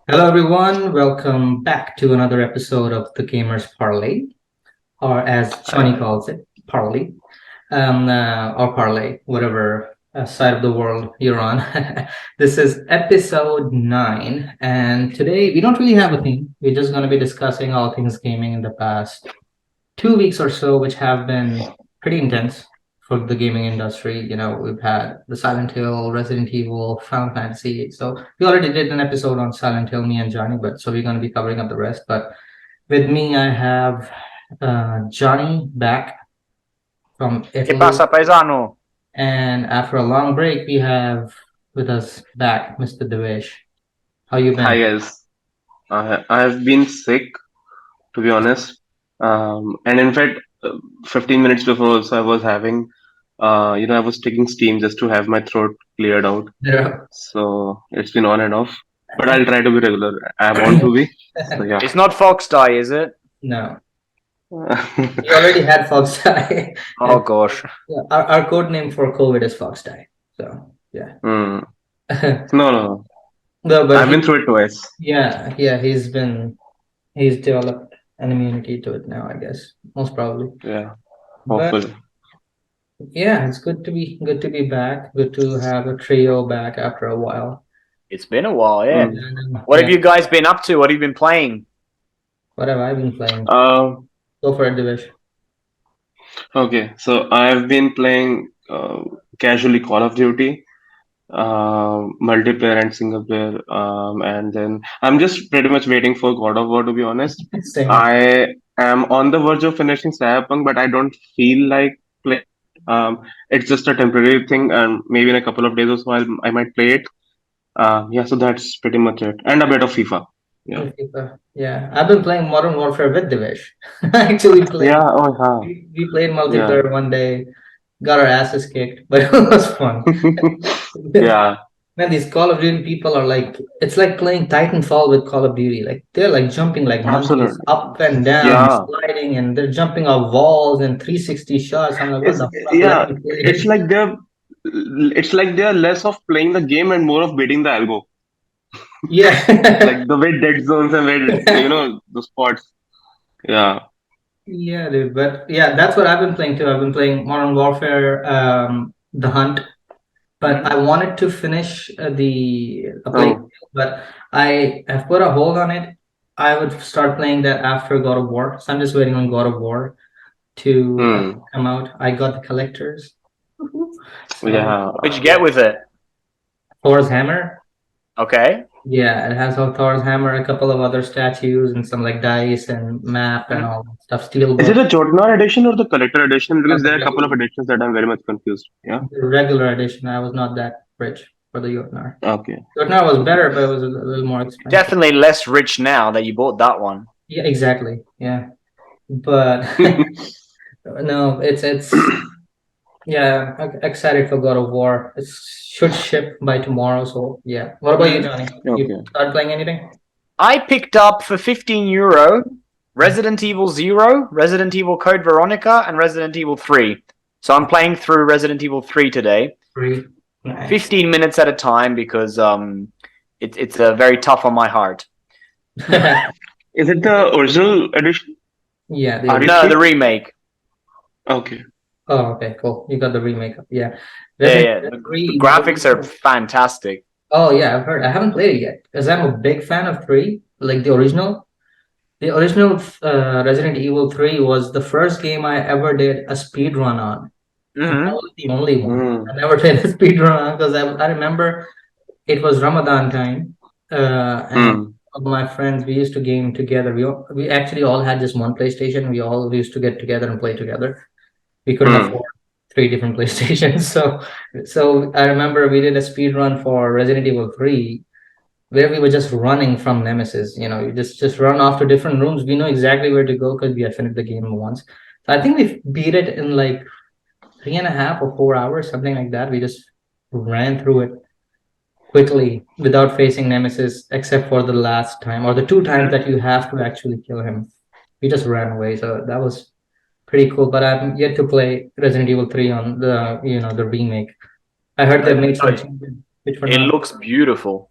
Hello, everyone. Welcome back to another episode of the Gamers Parley, or as Johnny calls it, Parley, or Parley, whatever side of the world you're on. This is episode 9, and today we don't really have a theme. We're just going to be discussing all things gaming in the past 2 weeks or so, which have been pretty intense for the gaming industry. We've had the Silent Hill, Resident Evil, Final Fantasy. So we already did an episode on Silent Hill, me and Johnny, but so we're going to be covering up the rest. But with me, I have Johnny back from ¿Qué Italy. pasa, paisano? And after a long break, we have with us back Mr. Divesh. How you Hi been? guys, I've been sick to be honest, and in fact, 15 minutes before also I was having, I was taking steam just to have my throat cleared out. So it's been on and off, but I'll try to be regular. I want to be. So yeah. It's not Fox Die, is it? No, we already had Fox Die. Oh gosh. Yeah, our code name for COVID is Fox Die. So yeah. Hmm. No, No, but I've been through it twice. yeah, he's developed an immunity to it now, I guess, most probably. Yeah, But hopefully. yeah, it's good to be back. Good to have a trio back after a while. It's been a while, yeah. Mm. What have you guys been up to? What have you been playing? What have I been playing? Uh, Go for it, Divish. okay, so I've been playing casually Call of Duty, multiplayer and single player, and then I'm just pretty much waiting for God of War, to be honest. Same. I am on the verge of finishing Cyberpunk, but I don't feel like play. It's just a temporary thing, and maybe in a couple of days or so I might play it. Yeah, so that's pretty much it, and a bit of FIFA. Yeah. FIFA. Yeah, I've been playing Modern Warfare with Divish. I actually played. Yeah. Oh, We played yeah. multiplayer one day. Got our asses kicked, but it was fun. Yeah. Man, these Call of Duty people are like, it's like playing Titanfall with Call of Duty. Like they're like jumping like monkeys Absolutely. up and down, Yeah. sliding, and they're jumping off walls and 360 shots. I'm like, what It's the fuck? Let yeah. me play It's it. like they're less of playing the game and more of beating the algo. Yeah. Like the way dead zones and where the spots. Yeah. Yeah, dude. But yeah, that's what I've been playing too. I've been playing Modern Warfare, The Hunt, but I wanted to finish a play, Oh. but I have put a hold on it. I would start playing that after God of War, so I'm just waiting on God of War to Hmm. come out. I got the collectors. So Yeah. What did you get with it? Thor's hammer. Okay. Yeah, it has all Thor's hammer, a couple of other statues, and some like dice and map and all that stuff. Is it Steelbook. a Jotnar edition or the collector edition? That's Because the there are a couple of regular, editions that I'm very much confused. Yeah. the regular edition. I was not that rich for the Jotnar. Okay. Jotnar was better, but it was a little more expensive. Definitely less rich now that you bought that one. Yeah, exactly. Yeah, but no, it's yeah. Excited for God of War. It should ship by tomorrow. So yeah. What about you, Johnny? You Okay. start playing anything? I picked up for €15 Resident Evil 0, Resident Evil Code Veronica, and Resident Evil 3. So I'm playing through Resident Evil 3 today. Free. Nice. 15 minutes at a time because it's very tough on my heart. Is it the original edition? Yeah. No, the remake. Okay. Oh, okay, cool. You got the remake. Yeah. Yeah. Resident The Evil 3. graphics are fantastic. Oh yeah, I've heard. I haven't played it yet because I'm a big fan of 3, like the original. The original Resident Evil 3 was the first game I ever did a speed run on. And that was the only one. Hmm. I never did a speed run on because I remember it was Ramadan time, and all my friends, we used to game together. We actually all had just one PlayStation. We all used to get together and play together. We couldn't afford 3 different PlayStations, so I remember we did a speed run for Resident Evil 3 where we were just running from Nemesis. You just run off to different rooms. We know exactly where to go because we had finished the game once. So I think we beat it in like 3.5 or 4 hours, something like that. We just ran through it quickly without facing Nemesis, except for the last time or the 2 times that you have to actually kill him. We just ran away. So that was pretty cool. But I'm yet to play Resident Evil 3 on the remake. I heard they made some changes, which were It not. looks beautiful.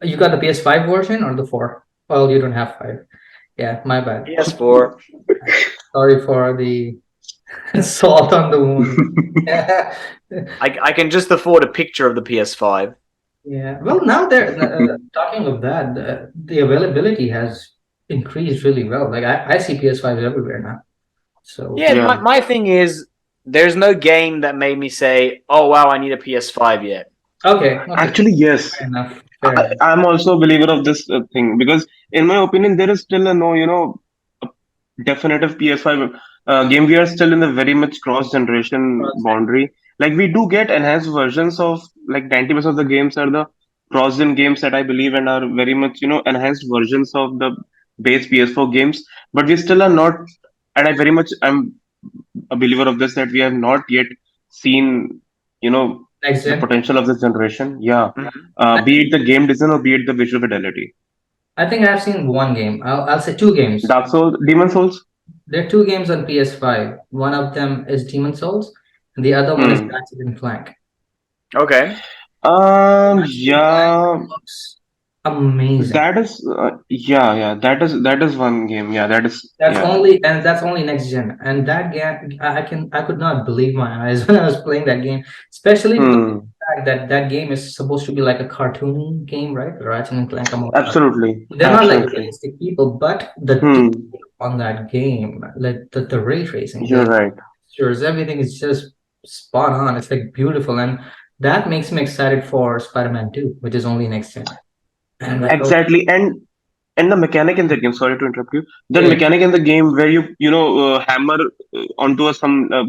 You got the PS5 version or the 4? Well, you don't have 5. Yeah, my bad. PS4. Sorry for the salt on the wound. Yeah. I can just afford a picture of the PS5. Yeah. Well, now they're talking of that, the availability has increased really well. Like I see PS5s everywhere now. So Yeah, my, Yeah. my thing is, there's no game that made me say, oh wow, I need a PS5 yet. okay, okay, Actually, yes. fair enough. Fair enough. I'm also a believer of this thing because, in my opinion, there is still a no, a definitive PS5 game. We are still in the very much cross generation boundary. Like we do get enhanced versions of like 90% of the games are the cross-gen games that I believe and are very much enhanced versions of the base PS4 games. But we still are not, and I'm a believer of this that we have not yet seen you know Next the gen. potential of this generation. Yeah, Mhm. I be it think the game design or be it the visual fidelity. I think I've seen one game. I'll say two games. Dark Souls, Demon Souls. There are two games on PS5. One of them is Demon Souls, and the other one is Hmm. Ratchet and Clank. Okay. Ratchet and Clank Yeah, looks amazing. that is, yeah, that is one game. Yeah, that is, yeah. That's only next gen. And that game, I could not believe my eyes when I was playing that game, especially with the Hmm. fact that that game is supposed to be like a cartoon game, right? Ratchet and Clank are more cartoon. Absolutely, They're not like absolutely. realistic people, but the Hmm. detail on that game, like the ray tracing, You're the right. textures, everything is just spot on. It's like beautiful, and that makes me excited for Spider-Man 2, which is only next gen. And like, oh, Exactly, and the mechanic in the game. Sorry to interrupt you. The yeah, mechanic in the game where hammer onto some a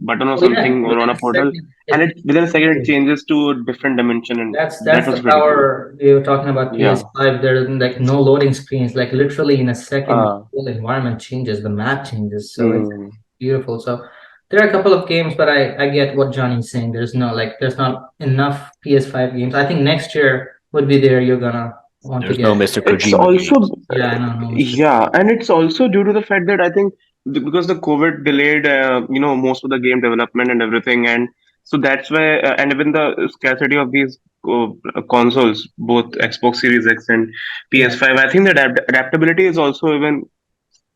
button or oh yeah, something or on within a a portal, second, and it it within a second it changes. changes to a different dimension, and that That's was the pretty cool. power we were talking about Yeah. PS5. There's like no loading screens. Like literally in a second, the Uh, whole environment changes, the map changes. So it's hmm. beautiful. So there are a couple of games, but I get what Johnny's saying. There's not enough PS5 games. I think next year would be there. You're gonna want to There's no get. Mr. It's Kojima also, games. Yeah, I know, no, Mr. yeah, and it's also due to the fact that I think because the COVID delayed, most of the game development and everything, and so that's why, and even the scarcity of these consoles, both Xbox Series X and Yeah. PS5, I think the adaptability is also even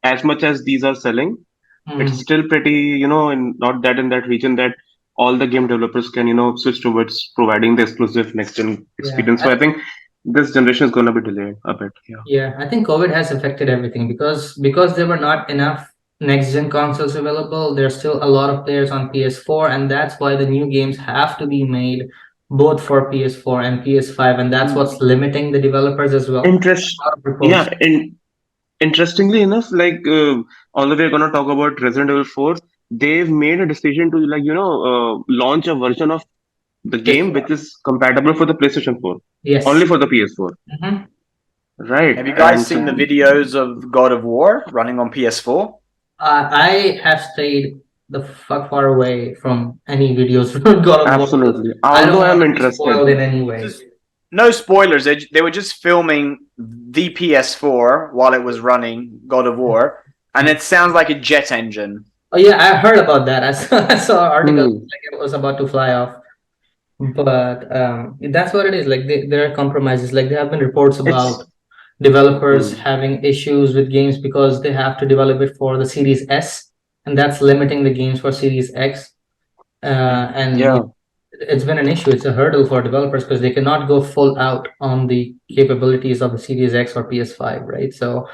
as much as these are selling, it's Mhm. still pretty, not that in that region that all the game developers can, switch towards providing the exclusive next gen Yeah. experience. So I think this generation is going to be delayed a bit. Yeah. Yeah, I think COVID has affected everything because there were not enough next gen consoles available. There's still a lot of players on PS4, and that's why the new games have to be made both for PS4 and PS5, and that's what's limiting the developers as well. Interest, A lot of reports. yeah. Interestingly enough, like although we're gonna talk about Resident Evil 4, they've made a decision to launch a version of the game PS4. which is compatible for the PlayStation 4, only Yes. for the PS4, Mhm. right? Have you guys And so, seen the videos of God of War running on PS4? I have stayed the fuck far away from any videos from God of War because absolutely. I don't Although want I'm to be interested, spoiled in any way. Just no spoilers. They were just filming the PS4 while it was running God of War, and it sounds like a jet engine. Oh yeah, I heard about that. I saw an article hmm, like it was about to fly off. But that's what it is. Like there are compromises. Like there have been reports it's about developers hmm, having issues with games because they have to develop it for the Series S, and that's limiting the games for Series X. And yeah, it's been an issue. It's a hurdle for developers because they cannot go full out on the capabilities of the Series X or PS5, right? So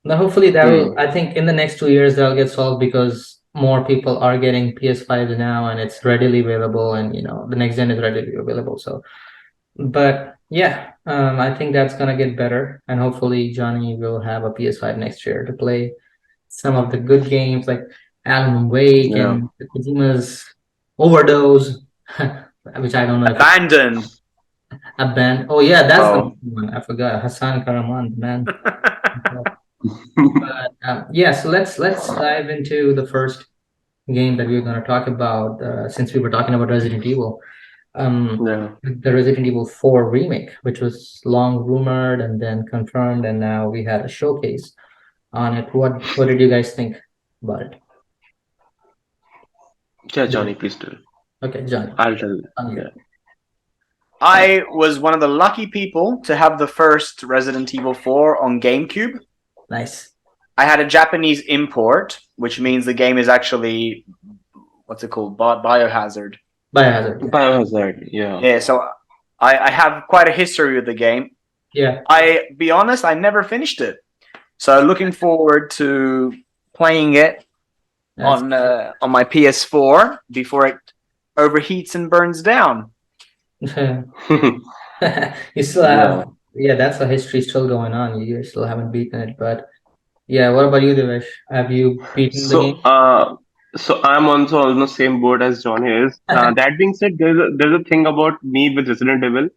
now, hopefully, that will. hmm, I think in the next 2 years that'll get solved because more people are getting PS5s now, and it's readily available, and the next gen is readily available. So, but yeah, I think that's gonna get better, and hopefully, Johnny will have a PS5 next year to play some of the good games like Alan Wake yeah. and Kojima's Overdose, which I don't know if Abandon. a band. Oh yeah, that's the Oh, one I forgot. Hassan Karaman, man. But yeah, so let's dive into the first game that we are going to talk about since we were talking about Resident Evil. Yeah. The Resident Evil 4 remake, which was long rumored and then confirmed, and now we had a showcase on it. What did you guys think about it? Yeah, Did- Johnny, please tell. Okay, Johnny, I'll tell. on Yeah. you. I was one of the lucky people to have the first Resident Evil 4 on GameCube. Nice. I had a Japanese import, which means the game is actually what's it called? Biohazard. Biohazard. Yeah. Biohazard, yeah. Yeah, so I have quite a history with the game. Yeah. I be honest, I never finished it. So looking forward to playing it That's on my PS4 before it overheats and burns down. you still Yeah. have, yeah, that's a history still going on. You still haven't beaten it, but yeah. What about you, Divesh? Have you beaten the So, game? so I'm also on the same boat as John is. That being said, there's a thing about me with Resident Evil.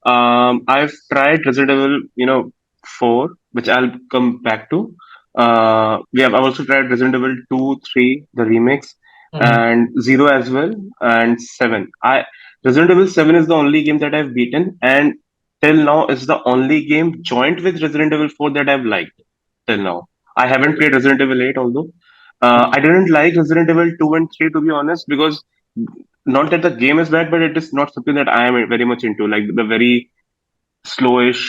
I've tried Resident Evil, 4, which I'll come back to. I've also tried Resident Evil 2, 3, the remakes, Mhm. and 0 as well, and 7. Resident Evil 7 is the only game that I've beaten, and till now is the only game joint with Resident Evil 4 that I've liked till now. I haven't played Resident Evil 8, although I didn't like Resident Evil 2 and 3 to be honest, because not that the game is bad, but it is not something that I am very much into. Like the very slowish,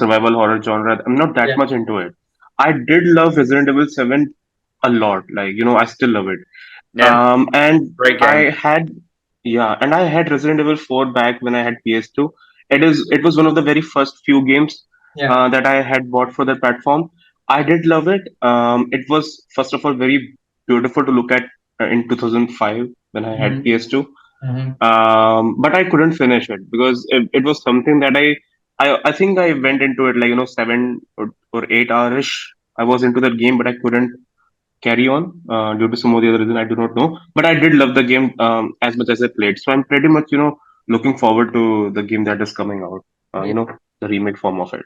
survival horror genre. I'm not that Yeah. much into it. I did love Resident Evil 7 a lot. Like, I still love it. Yeah, And great I game. had, yeah, and I had Resident Evil 4 back when I had PS2. It was one of the very first few games Yeah. that I had bought for that platform. I did love it. It was first of all very beautiful to look at in 2005 when I had Mhm. PS2. Mhm. But I couldn't finish it because it was something that I think I went into it like 7 or 8 hours. I was into that game, but I couldn't carry on due to some of the other reason I do not know. But I did love the game as much as I played. So I'm pretty much looking forward to the game that is coming out. Yeah. The remake form of it.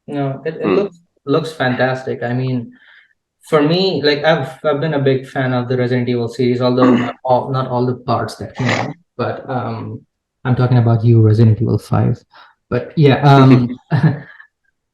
No, it Hmm. looks fantastic. I mean, for me, like I've been a big fan of the Resident Evil series, although not all the parts that came out. But I'm talking about you, Resident Evil 5. But yeah,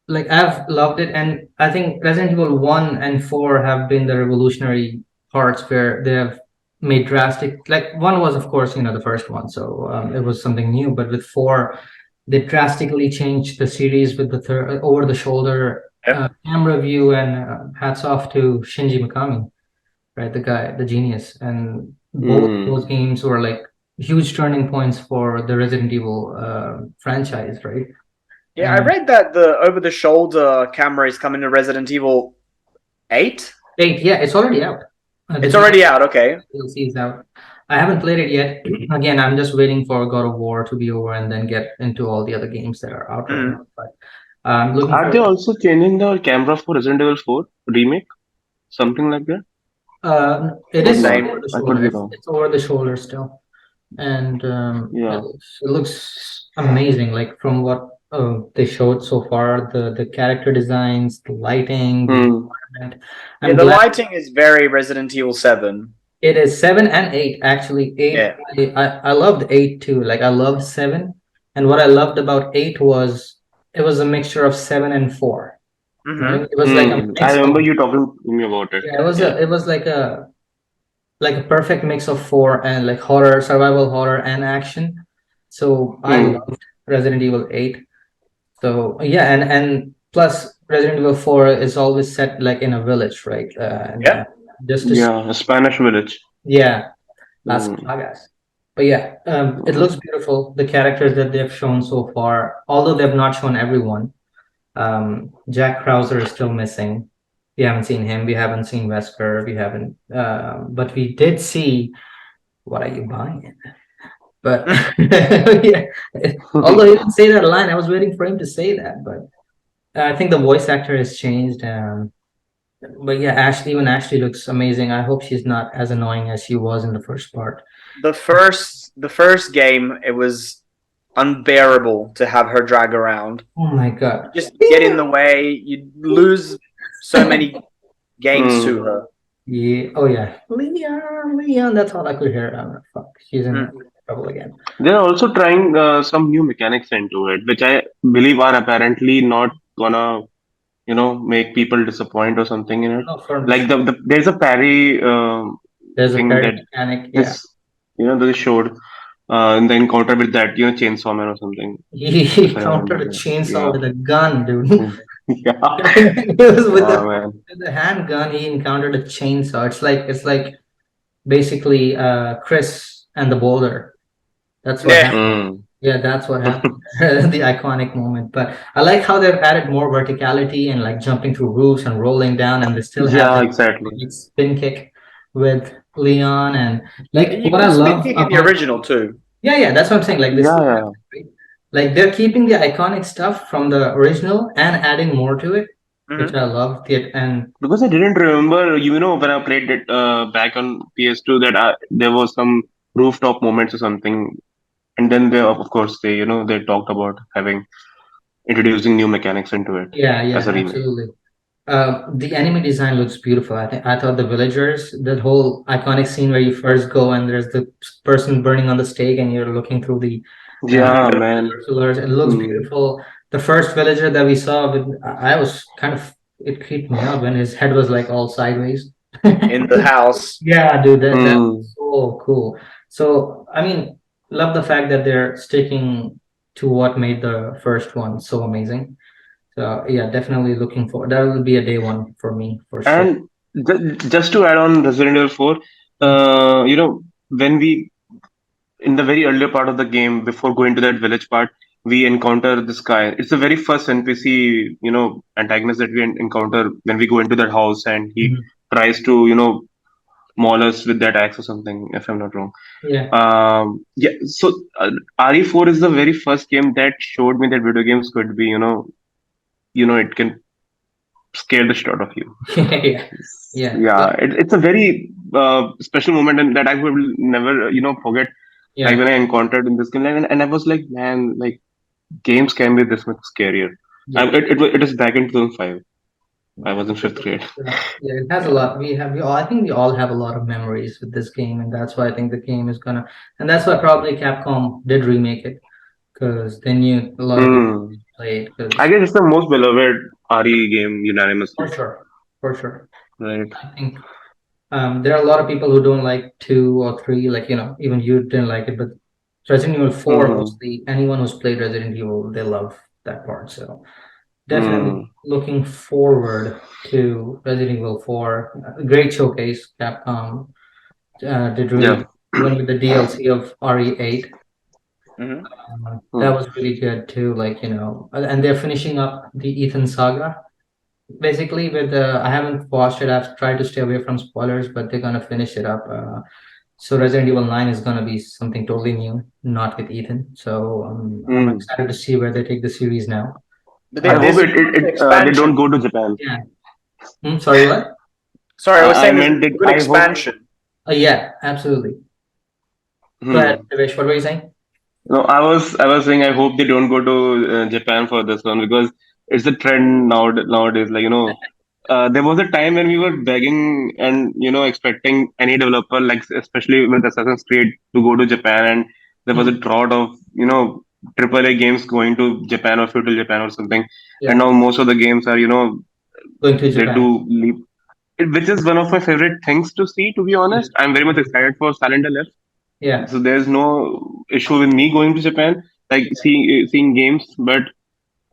like I've loved it, and I think Resident Evil 1 and 4 have been the revolutionary parts where they have made drastic. Like one was, of course, the first one, so it was something new. But with 4, they drastically changed the series with the third over the shoulder Yep. camera view, and hats off to Shinji Mikami, right? The guy, the genius, and both Hmm. those games were like huge turning points for the Resident Evil franchise, right? Yeah, I And read that the over-the-shoulder camera is coming to Resident Evil 8. 8, yeah, it's already out. The It's already out. Okay. DLC is out. I haven't played it yet. Again, I'm just waiting for God of War to be over and then get into all the other games that are out right Mm. now. But I'm looking Are they forward. also changing the camera for Resident Evil 4 remake? Something like that? It Or The is not? same. over the I could shoulder. be It's, wrong. it's over the shoulder still, and it Yeah. looks, it looks amazing. Like from what they showed so far, the character designs, the lighting, the Hmm. environment. Yeah, I'm the glad lighting is very Resident Evil 7. it is 7 and 8. Actually, 8. Yeah. I loved 8 too. Like I loved 7, and what I loved about 8 was it was a mixture of 7 and 4. Right? Mm-hmm. It was like a I mix remember of, you talking to me about it. yeah. It was Yeah. a it was like a perfect mix of 4 and like horror, survival horror, and action. So I Hmm. loved Resident Evil 8. So yeah, and plus Resident Evil 4 is always set like in a village, right? And Yep. just to Yeah, a Spanish village. yeah, Las Hmm. Plagas. But yeah, it looks beautiful. The characters that they've shown so far, although they've not shown everyone, Jack Krauser is still missing. We haven't seen him. We haven't seen Wesker. We haven't, but we did see. What are you buying? But yeah, although he didn't say that line, I was waiting for him to say that. But I think the voice actor has changed. But yeah, even Ashley looks amazing. I hope she's not as annoying as she was in the first part. The first game, it was unbearable to have her drag around. Oh my God. Just get in the way. You lose so many games Hmm. to her. Yeah. Oh yeah. Leon. That's all I could hear. Fuck. She's in Mm. trouble again. They're also trying some new mechanics into it, which I believe are apparently not gonna, make people disappoint or something in it. No, for Like sure. there's a parry There's a thing parry that mechanic. Yeah. is, they showed. in the encounter with that chainsaw man or something, He if I countered remember a that. chainsaw Yeah. with a gun, dude. Yeah. It was Yeah, man. with the handgun. He encountered a chainsaw. It's like basically Chris and the boulder. That's what Yeah. happened. Mm. Yeah, that's what happened. The iconic moment. But I like how they've added more verticality and like jumping through roofs and rolling down, and they still have Yeah, the exactly. iconic spin kick with Leon. And like You what I can spin love kick in the about, original too. yeah, yeah, that's what I'm saying. Like this, Yeah, yeah. like they're keeping the iconic stuff from the original and adding more to it, which Hmm. I love. And Because I didn't remember, when I played it back on PS2, that there was some rooftop moments or something, and then of course, they talked about having introducing new mechanics into it yeah, as yeah, a remake. absolutely. The enemy design looks beautiful. I thought the villagers, that whole iconic scene where you first go and there's the person burning on the stake and you're looking through the Yeah, man. circulars. It looks Hmm. beautiful. The first villager that we saw, I was kind of, it creeped me out when his head was like all sideways. In the house. Yeah, dude, that Hmm. was so cool. So I mean, love the fact that they're sticking to what made the first one so amazing. So yeah, definitely looking for that will be a day one for me for sure. And just to add on Resident Evil 4, Mm. when we in the very earlier part of the game, before going to that village part, we encounter this guy. It's the very first NPC, antagonist that we encounter when we go into that house, and he Mhm. tries to, maul us with that axe or something, if I'm not wrong. Yeah. Yeah. So RE4 is the very first game that showed me that video games could be, it can scare the shit out of you. Yeah. Yeah. Yeah, Like, it's a very special moment, and that I will never, forget. Like yeah. when I encountered in this game, and I was like, man, like games can be this much scarier. Yeah. It is back in 2005. I was in fifth grade. Yeah, it has a Yeah. lot. We all, I think we all have a lot of memories with this game, and that's why I think the game is gonna, and that's why probably Capcom did remake it because they knew a lot of people Hmm. played. I Because guess it's the most beloved RE game for unanimously, sure, for sure, right? I think there are a lot of people who don't like two or three, like even you didn't like it, but Resident Evil 4, Mm-hmm. mostly anyone who's played Resident Evil, they love that part. So definitely Mm. looking forward to Resident Evil 4. Great showcase. Capcom did really Yeah. good. Even with the DLC of RE8. Hmm. That Mm. was really good too. Like, and they're finishing up the Ethan saga. Basically, with I haven't watched it. I've tried to stay away from spoilers, but they're gonna finish it up. So Resident Evil 9 is gonna be something totally new, not with Ethan. So I'm Mm. excited to see where they take the series now. But I hope there's a good they don't expansion. go to Japan. Yeah. Sorry, what? Sorry, I was I saying there's a meant that good I hope. expansion. Yeah, absolutely. Go ahead, Hmm. Divesh. What were you saying? No, I was saying I hope they don't go to Japan for this one, because it's a trend nowadays. Like, there was a time when we were begging and expecting any developer, like especially with Assassin's Creed, to go to Japan, and there was a Hmm. drought of AAA games going to Japan or feudal Japan or something, and Yeah, now most of the games are going to they Japan. do leap, which is one of my favorite things to see. To be Yeah, honest, I'm very much excited for Silent Hill. yeah. So there's no issue with me going to Japan, like seeing games, but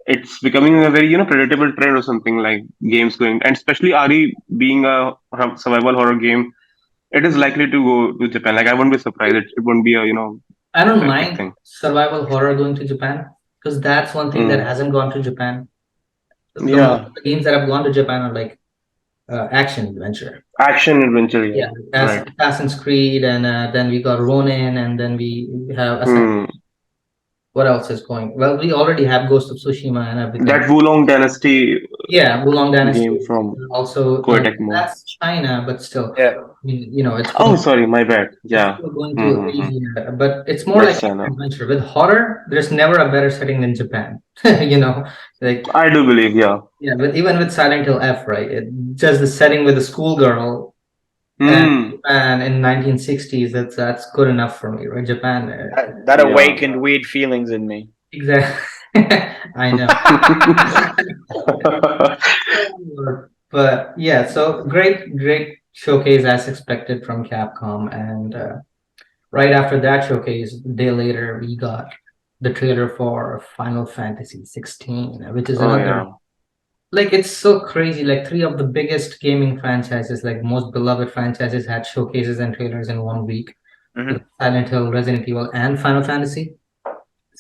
it's becoming a very predictable trend or something, like games going, and especially RE being a survival horror game, it is likely to go to Japan. Like I wouldn't be surprised. It wouldn't be a I don't a big mind thing. survival horror going to Japan because that's one thing that Mm. hasn't gone to Japan. The most Yeah, of the games that have gone to Japan are like action adventure. action adventure. Yeah, Yeah, as right. Assassin's Creed, and then we got Ronin, and then we have Hmm. what else is going? Well, we already have Ghost of Tsushima and everything. That Wulong Dynasty Yeah, Wulong Dynasty. game from Also, Koei Tecmo. that's China, but still, Yeah. I mean, it's Oh, going. sorry, my bad. It's Yeah. still going to Mm-hmm. Asia, but it's more like That's China. adventure. With horror, there's never a better setting than Japan. Like I do believe. Yeah. yeah, but even with Silent Hill F, right? Just the setting with the schoolgirl and Hmm. Japan in 1960s. That's good enough for me, right? Japan, That Yeah. awakened weird feelings in me. exactly. I know. But yeah, so great showcase as expected from Capcom, and Right after that showcase, a day later, we got the trailer for Final Fantasy 16, which is Oh another, yeah. like, it's so crazy. Like, three of the biggest gaming franchises, like most beloved franchises, had showcases and trailers in 1 week. Hmm. Silent Hill, Resident Evil, and Final Fantasy.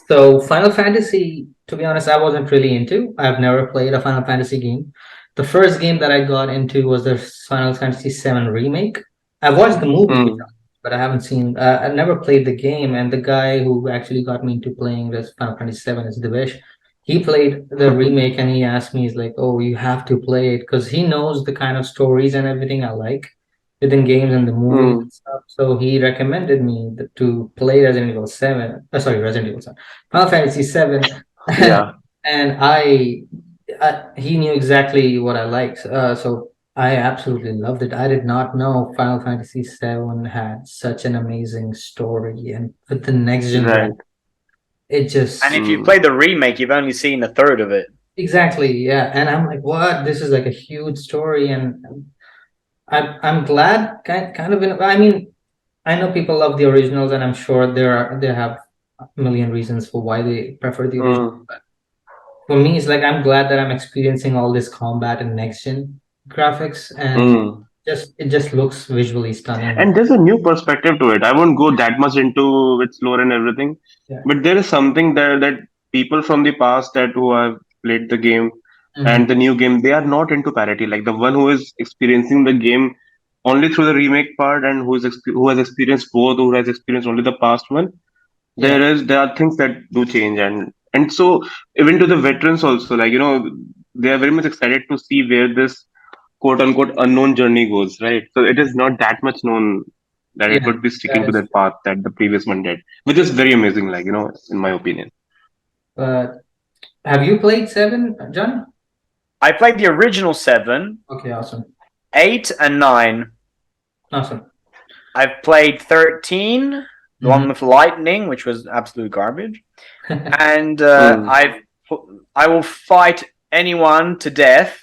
So Final Fantasy, to be honest, I wasn't really into. I've never played a Final Fantasy game. The first game that I got into was the Final Fantasy VII remake. I watched the movie, Mm. but I haven't seen. I never played the game. And the guy who actually got me into playing this Final Fantasy VII is Divesh. He played the remake, and he asked me, "He's like, oh, you have to play it because he knows the kind of stories and everything I like within games and the movies Mm. and stuff." So he recommended me to play Resident Evil 7. Sorry, Resident Evil 7. Final Fantasy 7. Yeah. And he knew exactly what I liked. So I absolutely loved it. I did not know Final Fantasy 7 had such an amazing story. And with the next gen Right. graphics, it And just if you Mm. play the remake, you've only seen a third of it. exactly, yeah. And I'm like, what? This is like a huge story. And I'm glad, kind of, I mean, I know people love the originals, and I'm sure they have a million reasons for why they prefer the original. Mm. For me, it's like I'm glad that I'm experiencing all this combat and next gen graphics, and Mm. just it just looks visually stunning And now. there's a new perspective to it. I won't go that much into its lore and everything, Yeah. but there is something there that people from the past that who have played the game Hmm. and the new game, they are not into parity. Like the one who is experiencing the game only through the remake part and who has experienced both, who has experienced only the past one. Yeah. There are things that do change, and so even to the veterans also, like they are very much excited to see where this quote unquote unknown journey goes, right? So it is not that much known that it Yeah. would be That sticking to is that true. path that the previous one did, which is very amazing, like, in my opinion. But have you played 7, John? I played the original 7, Okay, awesome, 8, and 9. awesome. I've played 13, the Hmm. one with lightning, which was absolute garbage. And Mm. I will fight anyone to death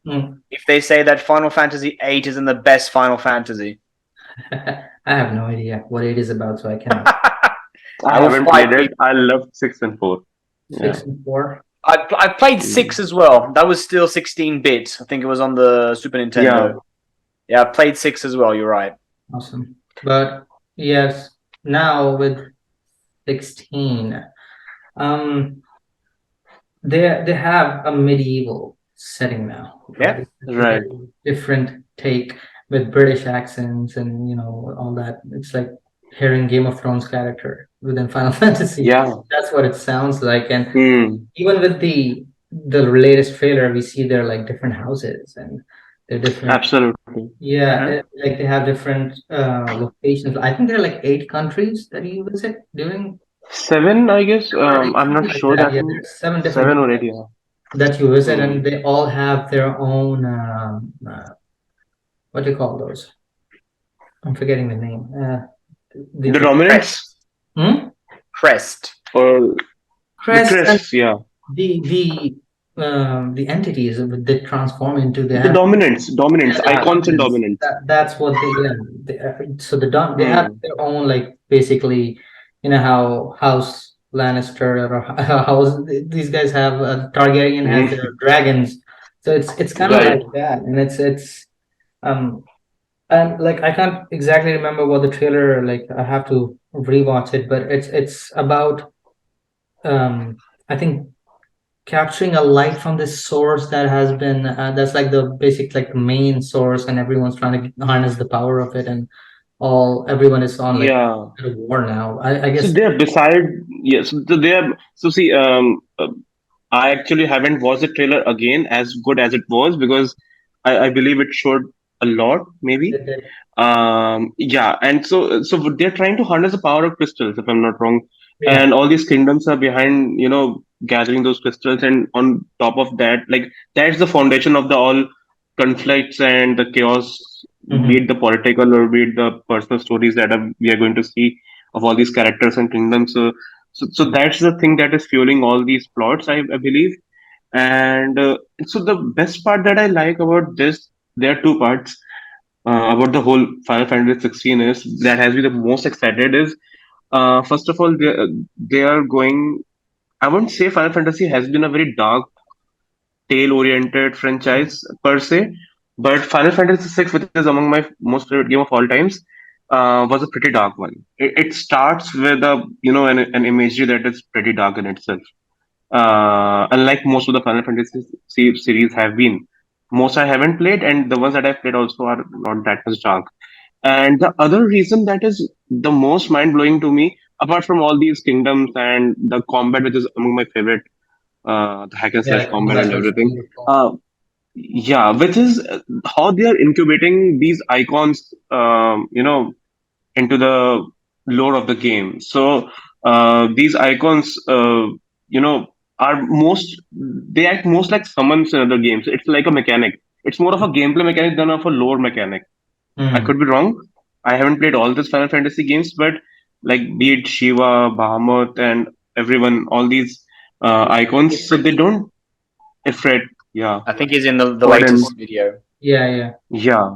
Mm. if they say that Final Fantasy 8 isn't the best Final Fantasy. I have no idea what it is about, so I cannot. I I will haven't played fight it. people. I loved 6 and 4. Yeah. 6 and 4. I played Mm. 6 as well. That was still 16-bit. I think it was on the Super Yeah. Nintendo. Yeah, I played 6 as well. You're right. Awesome. But yes, now with 16. Um, they have a medieval setting now, Yeah. right? It's a Right. very different take with British accents and all that. It's like hearing Game of Thrones character within Final Fantasy. Yeah. That's what it sounds like. And Hmm. even with the latest trailer, we see they're like different houses and they're different. Absolutely. Yeah, Hmm. like they have different locations. I think there are like 8 countries that you visit during. 7, I guess. I'm not Something like sure that. that Yeah, one. there's 7 different 7 or 8. kingdoms Yeah. that you visit, Hmm. and they all have their own what do you call those? I'm forgetting the name. The The dominance Crest. hmm? Crest. or the Crest and crests. Yeah. the entities that they transform into. They The have, dominance, yeah, the Ah, icons and dominance. dominance. That's what so they have Hmm. their own, like, basically, how House Lannister or House, these guys have, Targaryen has their Hmm. dragons. So it's kind of Right. like that, and it's um and like I can't exactly remember what the trailer, like, I have to rewatch it, but it's about, I think, capturing a light from this source that has been, that's like the basic, like, the main source, and everyone's trying to harness the power of it, and everyone is on, like, Yeah. a war now, I So guess. they are beside. Yes. So they are. So see. I actually haven't watched the trailer again as good as it was because I believe it showed a lot. Maybe. Yeah, and so they're trying to harness the power of crystals, if I'm not wrong, Yeah. and all these kingdoms are behind, gathering those crystals, and on top of that, like, that's the foundation of the all conflicts and the chaos, be Hmm. it the political or be it the personal stories that we are going to see of all these characters and kingdoms. So that's the thing that is fueling all these plots, I believe. And so the best part that I like about this, there are two parts. about the whole Final Fantasy 16 is that has me the most excited is first of all they are going. I wouldn't say Final Fantasy has been a very dark tale oriented franchise per se, but Final Fantasy 6, which is among my most favorite game of all times, was a pretty dark one. It starts with a an imagery that is pretty dark in itself. Unlike most of the Final Fantasy series have been. Most I haven't played, and the ones that I've played also are not that much dark. And the other reason that is the most mind blowing to me, apart from all these kingdoms and the combat, which is among my favorite, the hack and Yeah, slash the combat and combat was everything. beautiful. Uh, yeah, which is how they are incubating these icons, into the lore of the game. So these icons, you know, are most they act most like summons in other games. It's like a mechanic. It's more of a gameplay mechanic than of a lore mechanic. I Mm. could be wrong. I haven't played all these Final Fantasy games, but like be it Shiva, Bahamut, and everyone, all these icons, so they don't Ifrit, yeah, I think he's in the Odin, latest video. Yeah, yeah. yeah.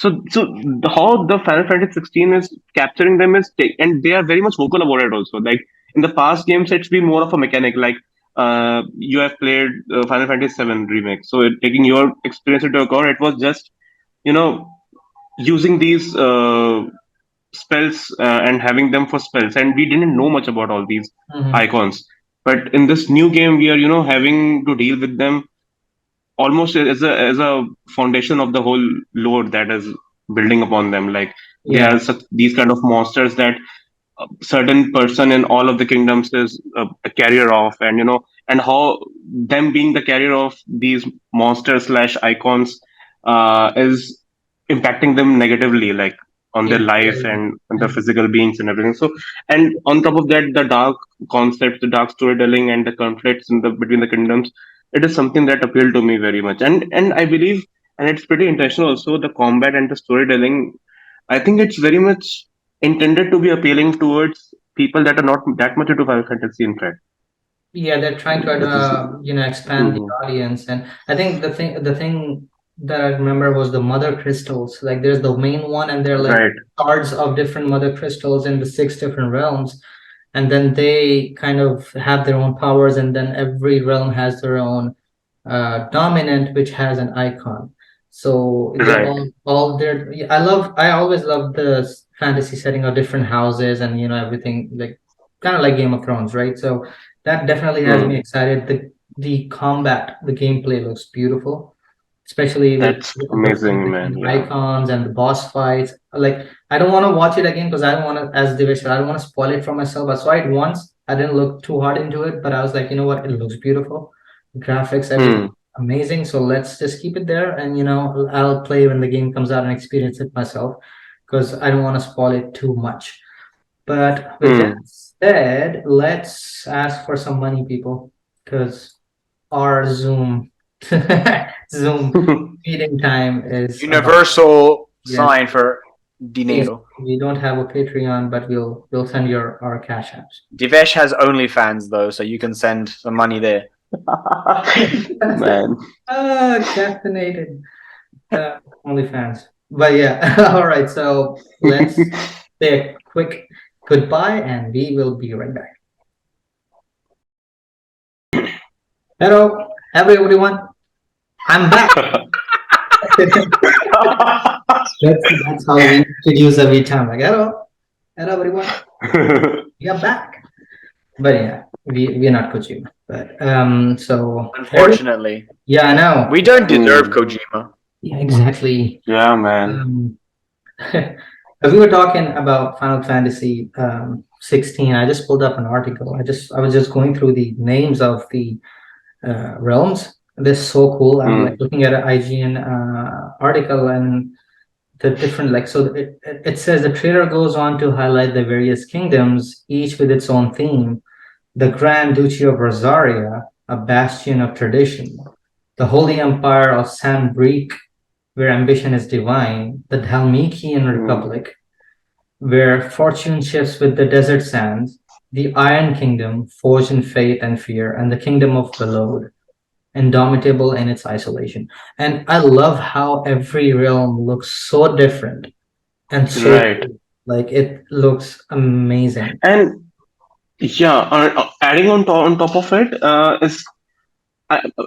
How the Final Fantasy 16 is capturing them is and they are very much vocal about it also. Like in the past games, it's been more of a mechanic. Like you have played Final Fantasy 7 remake, so taking your experience into account, it was just you know using these spells and having them for spells, and we didn't know much about all these Hmm. icons. But in this new game, we are having to deal with them almost as a foundation of the whole lore that is building upon them. Like they Yeah, are these kind of monsters that a certain person in all of the kingdoms is a carrier of, and and how them being the carrier of these monsters slash icons is impacting them negatively, like on their yeah, life totally. and their Mhm. physical beings and everything. So, and on top of that, the dark concepts, the dark storytelling, and the conflicts in the between the kingdoms, it is something that appealed to me very much. And I believe, and it's pretty intentional also, the combat and the storytelling. I think it's very much intended to be appealing towards people that are not that much into Final Fantasy, in fact. Yeah, they're trying to Which is expand the Mhm. audience, and I think the thing that I remember was the mother crystals. Like there's the main one, and they're like Right. shards of different mother crystals in the six different realms, and then they kind of have their own powers, and then every realm has their own dominant, which has an icon. So they're Right. all there. I always love the fantasy setting of different houses and everything, like kind of like Game of Thrones, right? So that definitely has me Hmm. excited. The combat, the gameplay looks beautiful, especially with That's the amazing, man. different Yeah. icons and the boss fights. Like I don't want to watch it again because I don't want to, as Divesh said, I don't want to spoil it for myself. I saw it once. I didn't look too hard into it, but I was like, you know what? It looks beautiful, graphics, everything Hmm. amazing. So let's just keep it there, and I'll play when the game comes out and experience it myself because I don't want to spoil it too much. But with that Hmm. said, let's ask for some money, people, because our Zoom meeting time is about. Universal Yes, sign for please. dinero. We don't have a Patreon, but we'll send your our cash apps. Divesh has OnlyFans though, so you can send some money there. Man. Ah, caffeinated. OnlyFans. But yeah, all right. So let's say a quick goodbye, and we will be right back. Hello, everyone. I'm back. That's how we introduce every time. Like hello, everyone. We are back. But yeah, we're not Kojima. But Unfortunately, yeah, I know. we don't deserve Hmm. Kojima. Yeah, exactly. Yeah, man. Um, as we were talking about Final Fantasy 16, I just pulled up an article. I was just going through the names of the realms. This is so cool. I'm like Hmm. looking at an IGN article and the different like so it says the trailer goes on to highlight the various kingdoms, each with its own theme. The Grand Duchy of Rosaria, a bastion of tradition. The Holy Empire of San Brique, where ambition is divine. The Dhalmekian Hmm. Republic, where fortune shifts with the desert sands. The Iron Kingdom, forged in faith and fear, and the Kingdom of Beloved, indomitable in its isolation. And I love how every realm looks so different and so Right. cool. Like it looks amazing. And yeah, adding on top of it is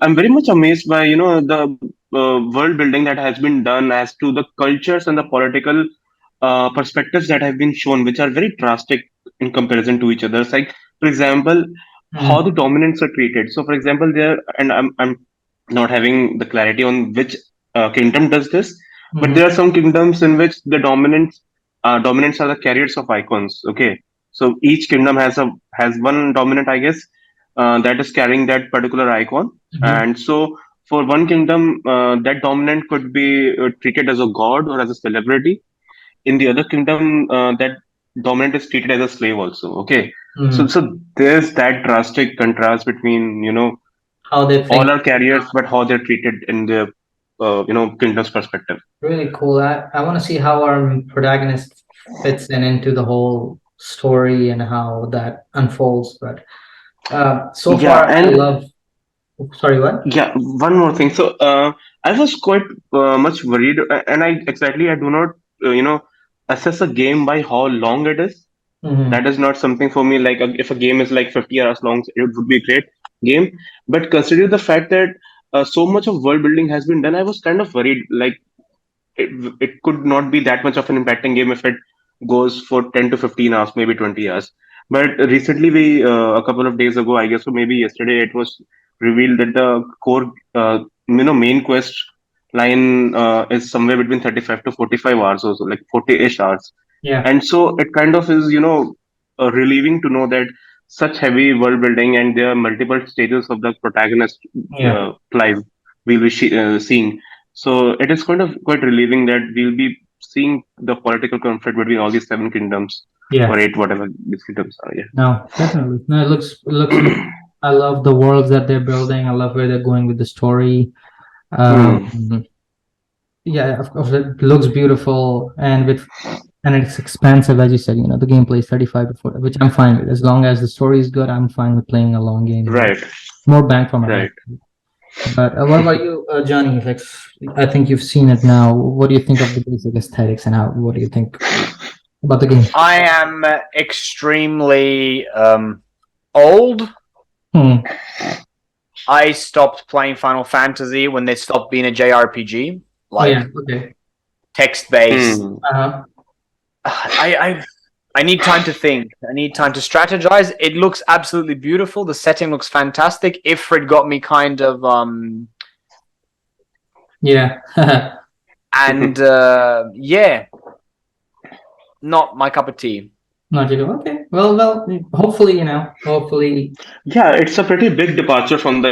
I'm very much amazed by the world building that has been done as to the cultures and the political perspectives that have been shown, which are very drastic in comparison to each other. It's like, for example, how Mm, the dominants are treated. So, for example, there, and I'm not having the clarity on which kingdom does this, but mhm, there are some kingdoms in which the dominants are the carriers of icons. Okay, so each kingdom has one dominant, I guess, that is carrying that particular icon, mhm, and so for one kingdom, that dominant could be treated as a god or as a celebrity. In the other kingdom, that dominant is treated as a slave also. Okay, so mhm. there's that drastic contrast between How they all think. are carriers, but how they're treated in the kingdom's perspective. Really cool. I want to see how our protagonist fits into the whole story and how that unfolds. But so Yeah, far, I and love. Sorry, what? yeah, one more thing. So I was quite much worried, and I do not assess a game by how long it is. That Hmm. is not something for me. Like if a game is like 50 hours long, it would be a great game. But considering the fact that so much of world building has been done, I was kind of worried. Like it could not be that much of an impacting game if it goes for 10 to 15 hours, maybe 20 hours. But recently, a couple of days ago, I guess, or maybe yesterday, it was revealed that the core, main quest line is somewhere between 35 to 45 hours or so, like 40-ish hours. Yeah, And so it kind of is, relieving to know that such heavy world building and there are multiple stages of the protagonist yeah, life we'll be seeing. So it is kind of quite relieving that we'll be seeing the political conflict between all these seven kingdoms or yeah. eight, whatever these kingdoms are. Yeah. No, definitely. No, it looks. I love the worlds that they're building. I love where they're going with the story. Hmm. Um, yeah, of course, it looks beautiful and it's expensive, as you said. The gameplay is 35 to 40, which I'm fine with. As long as the story is good, I'm fine with playing a long game. Right. More bang for my buck. Right. But what about you, Johnny? Like, I think you've seen it now. What do you think of the basic aesthetics and how? What do you think about the game? I am extremely old. Hmm. I stopped playing Final Fantasy when they stopped being a JRPG, Oh yeah. like Okay. text based. Hmm. Uh-huh. I need time to think. I need time to strategize. It looks absolutely beautiful. The setting looks fantastic. Ifrit got me kind of Yeah. and yeah, not my cup of tea. Not you do. Okay. Well. Hopefully, hopefully Yeah, it's a pretty big departure from the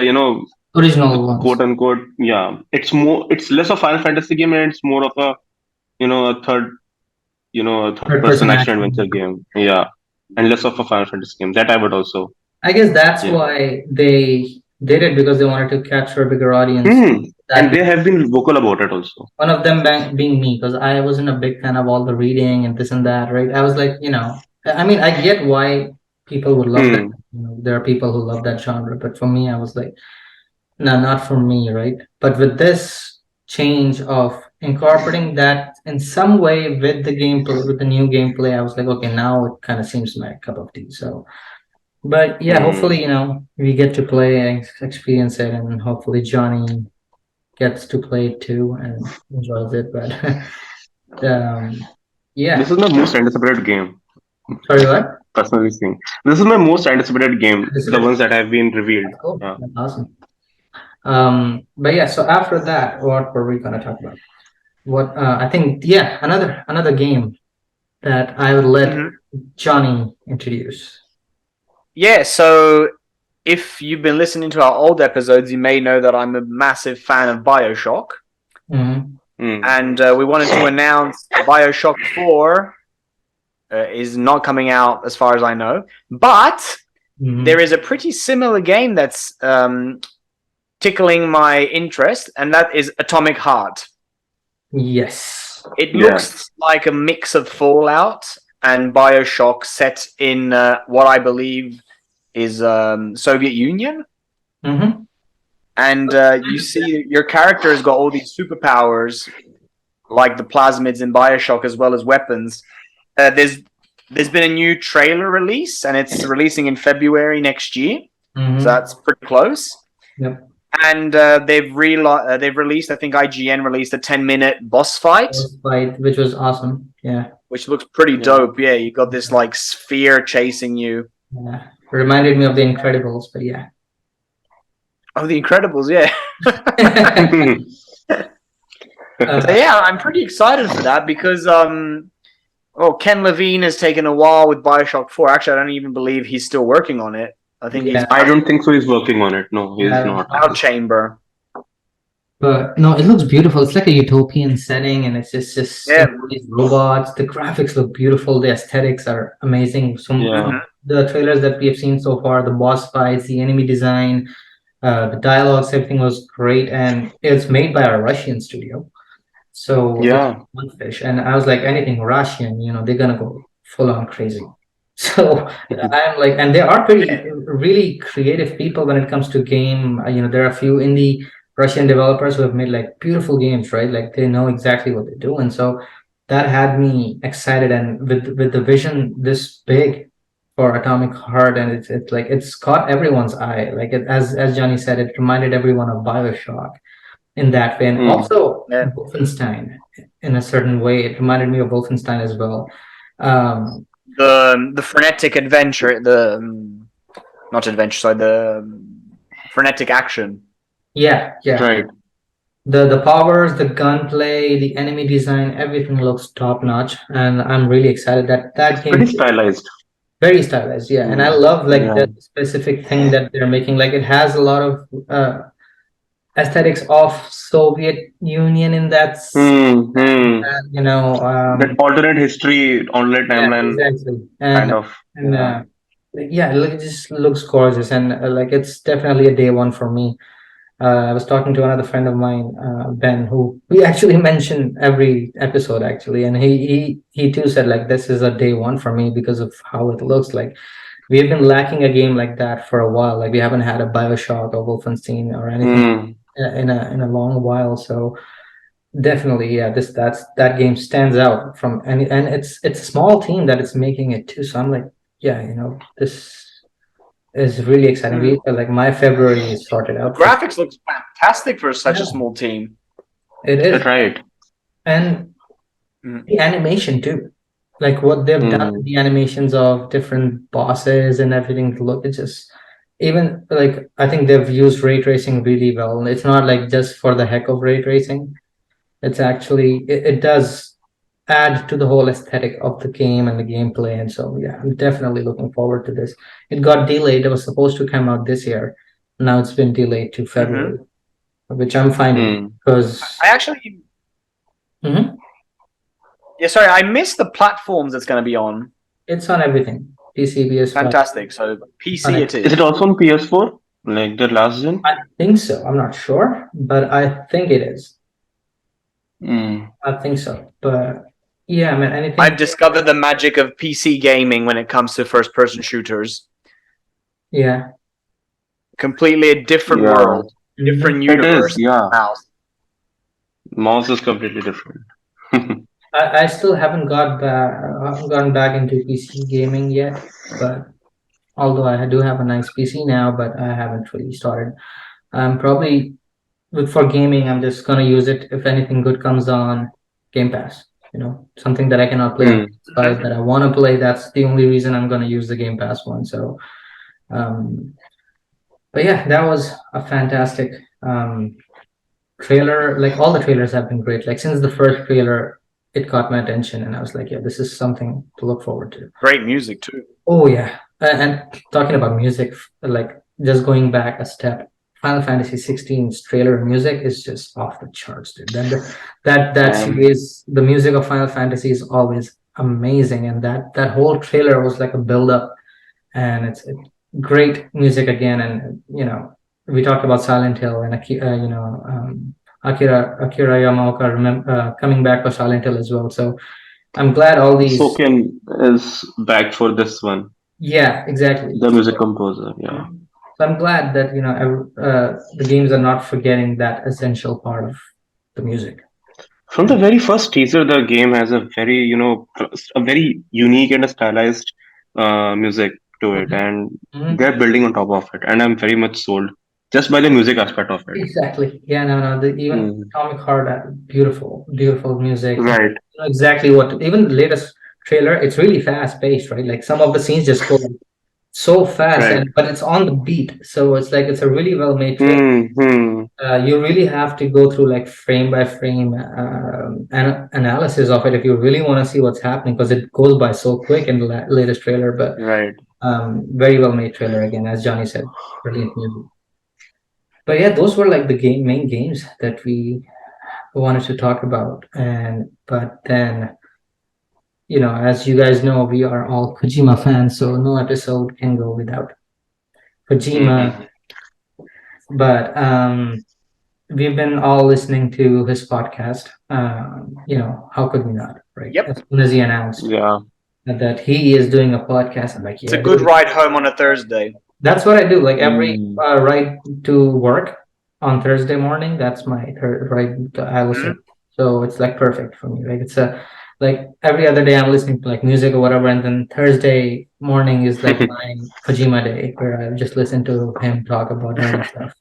original quote ones. unquote. Yeah, it's less of Final Fantasy game and it's more of a a third Third person person action action. adventure game. Yeah, and less of a Final Fantasy game. That I would also. I guess that's Yeah. why they did it because they wanted to capture a bigger audience. Hmm. And That they have been vocal about it also. one of them being me because I wasn't a big fan of all the reading and this and that, right? I was like, I mean, I get why people would love that. Hmm. There are people who love that genre, but for me, I was like, no, not for me, right? But with this change of incorporating that in some way with the gameplay, with the new gameplay, I was like, okay, now it kind of seems my cup of tea. So, but yeah, hopefully, Hmm. we get to play and experience it, and hopefully Johnny gets to play it too and enjoys it. But This yeah. is my most anticipated game, Sorry, what? personally speaking. This is my most anticipated game, This is the it. ones that have been revealed. That's cool. Yeah. That's awesome. But yeah, so after that, what were we gonna talk about? What I think, yeah, another game that I would let Mhm. Johnny introduce. Yeah, so if you've been listening to our old episodes, you may know that I'm a massive fan of Bioshock. Hmm. Hmm. And we wanted to announce Bioshock 4 is not coming out as far as I know. But there Hmm. is a pretty similar game that's tickling my interest, and that is Atomic Heart. Yes. It Yeah. looks like a mix of Fallout and Bioshock set in what I believe is Soviet Union. Hmm. and you see your character has got all these superpowers, like the plasmids in Bioshock, as well as weapons. There's been a new trailer release, and it's releasing in February next year, so that's pretty close. Yep. And they've released, I think IGN released a 10-minute boss fight, Which was awesome. Yeah. which looks pretty Yeah. dope. Yeah, you got this like sphere chasing you. Yeah. Reminded me of The Incredibles, but yeah. Oh, The Incredibles, yeah. So yeah, I'm pretty excited for that because Ken Levine has taken a while with Bioshock 4. Actually, I don't even believe he's still working on it. I think Yeah. he's I don't think so. He's working on it. No, he's Yeah. not. Cloud Chamber. But no, it looks beautiful. It's like a utopian setting, and it's just Yeah. these robots. The graphics look beautiful. The aesthetics are amazing. Yeah. The trailers that we have seen so far, the boss fights, the enemy design, the dialogues, everything was great, and it's made by a Russian studio. So it's Yeah. one fish, and I was like, anything Russian, they're gonna go full on crazy. So I'm like, and they are pretty really creative people when it comes to game. There are a few indie Russian developers who have made like beautiful games, right? Like they know exactly what they're doing. So that had me excited, and with the vision this big for Atomic Heart, and it's like it's caught everyone's eye. Like as Johnny said, it reminded everyone of BioShock in that way, and also Yeah. Wolfenstein in a certain way. It reminded me of Wolfenstein as well. The frenetic adventure, not adventure, sorry, the frenetic action. Yeah. Right. The powers, the gunplay, the enemy design, everything looks top notch, and I'm really excited that game Pretty stylized. very stylized. Yeah, and I love like Yeah. the specific thing that they're making. Like it has a lot of aesthetics of Soviet Union in that, That alternate history, alternate timeline, exactly. kind of. And Yeah. it just looks gorgeous, and like it's definitely a day one for me. I was talking to another friend of mine, Ben, who we actually mention every episode actually, and he too said like this is a day one for me because of how it looks like. We have been lacking a game like that for a while. Like we haven't had a BioShock or Wolfenstein or anything in a long while. So definitely, yeah, that game stands out from any, and it's a small team that is making it too. So I'm like, yeah, this is really exciting. Like my February is sorted out. Graphics looks fantastic for such a small team. It is. That's right. And the animation too. Like what they've done with the animations of different bosses and everything. Look, it's just even like I think they've used ray tracing really well. It's not like just for the heck of ray tracing. It's actually it does add to the whole aesthetic of the game and the gameplay. And so yeah, I'm definitely looking forward to this. It got delayed. It was supposed to come out this year. Now it's been delayed to February, which I'm fine with because I actually. Yeah, sorry, I missed the platforms it's going to be on. It's on everything. PC, PS5. Fantastic. So PC it is. Is it also on PS4? Like the last gen? I think so. I'm not sure, but I think it is. I think so. But yeah, I mean, anything. I've discovered the magic of PC gaming when it comes to first-person shooters. Yeah. Completely a different world, different universe. It is, yeah. Mouse. Mouse is completely different. I still haven't gone back into PC gaming yet, but although I do have a nice PC now, but I haven't really started. Probably for gaming, I'm just gonna use it if anything good comes on Game Pass. Something that I cannot play on PS5 that I want to play. That's the only reason I'm gonna use the Game Pass one. So, but yeah, that was a fantastic trailer. Like all the trailers have been great. Like since the first trailer, it caught my attention, and I was like, yeah, this is something to look forward to. Great music too. Oh yeah, and talking about music, like just going back a step, Final Fantasy 16's trailer music is just off the charts, dude. That series, the music of Final Fantasy is always amazing, and that whole trailer was like a build up, and it's great music again. And we talked about Silent Hill and Akira Yamaoka coming back for Silent Hill as well. So I'm glad all these. Soken is back for this one. Yeah, exactly. The music composer, yeah. So I'm glad that the games are not forgetting that essential part of the music. From the very first teaser, the game has a very, a very unique and a stylized music to it, Mhm. and Mhm. they're building on top of it. And I'm very much sold just by the music aspect of it. Exactly. Yeah, no, no. Even Mm. Atomic Heart, beautiful, beautiful music. And Right, you know exactly what. Even the latest trailer, it's really fast paced, right? Like some of the scenes just go so fast, right. and but it's on the beat, so it's like it's a really well made trailer. Hmm. You really have to go through like frame by frame analysis of it if you really want to see what's happening because it goes by so quick in the latest trailer. But Right. very well made trailer again, as Johnny said, brilliant music. But yeah, those were like the main games that we wanted to talk about. And but then, as you guys know, we are all Kojima fans, so no episode can go without Kojima. Hmm. But we've been all listening to his podcast. How could we not, right? Yep. As soon as he announced Yeah. that he is doing a podcast, I'm like, It's a yeah, good dude. ride home on a Thursday. That's what I do. Like every Mm. ride to work on Thursday morning, that's my ride I listen. Mhm. So it's like perfect for me. Like it's a like every other day I'm listening to like music or whatever, and then Thursday morning is like my Kojima day where I just listen to him talk about nerdy stuff,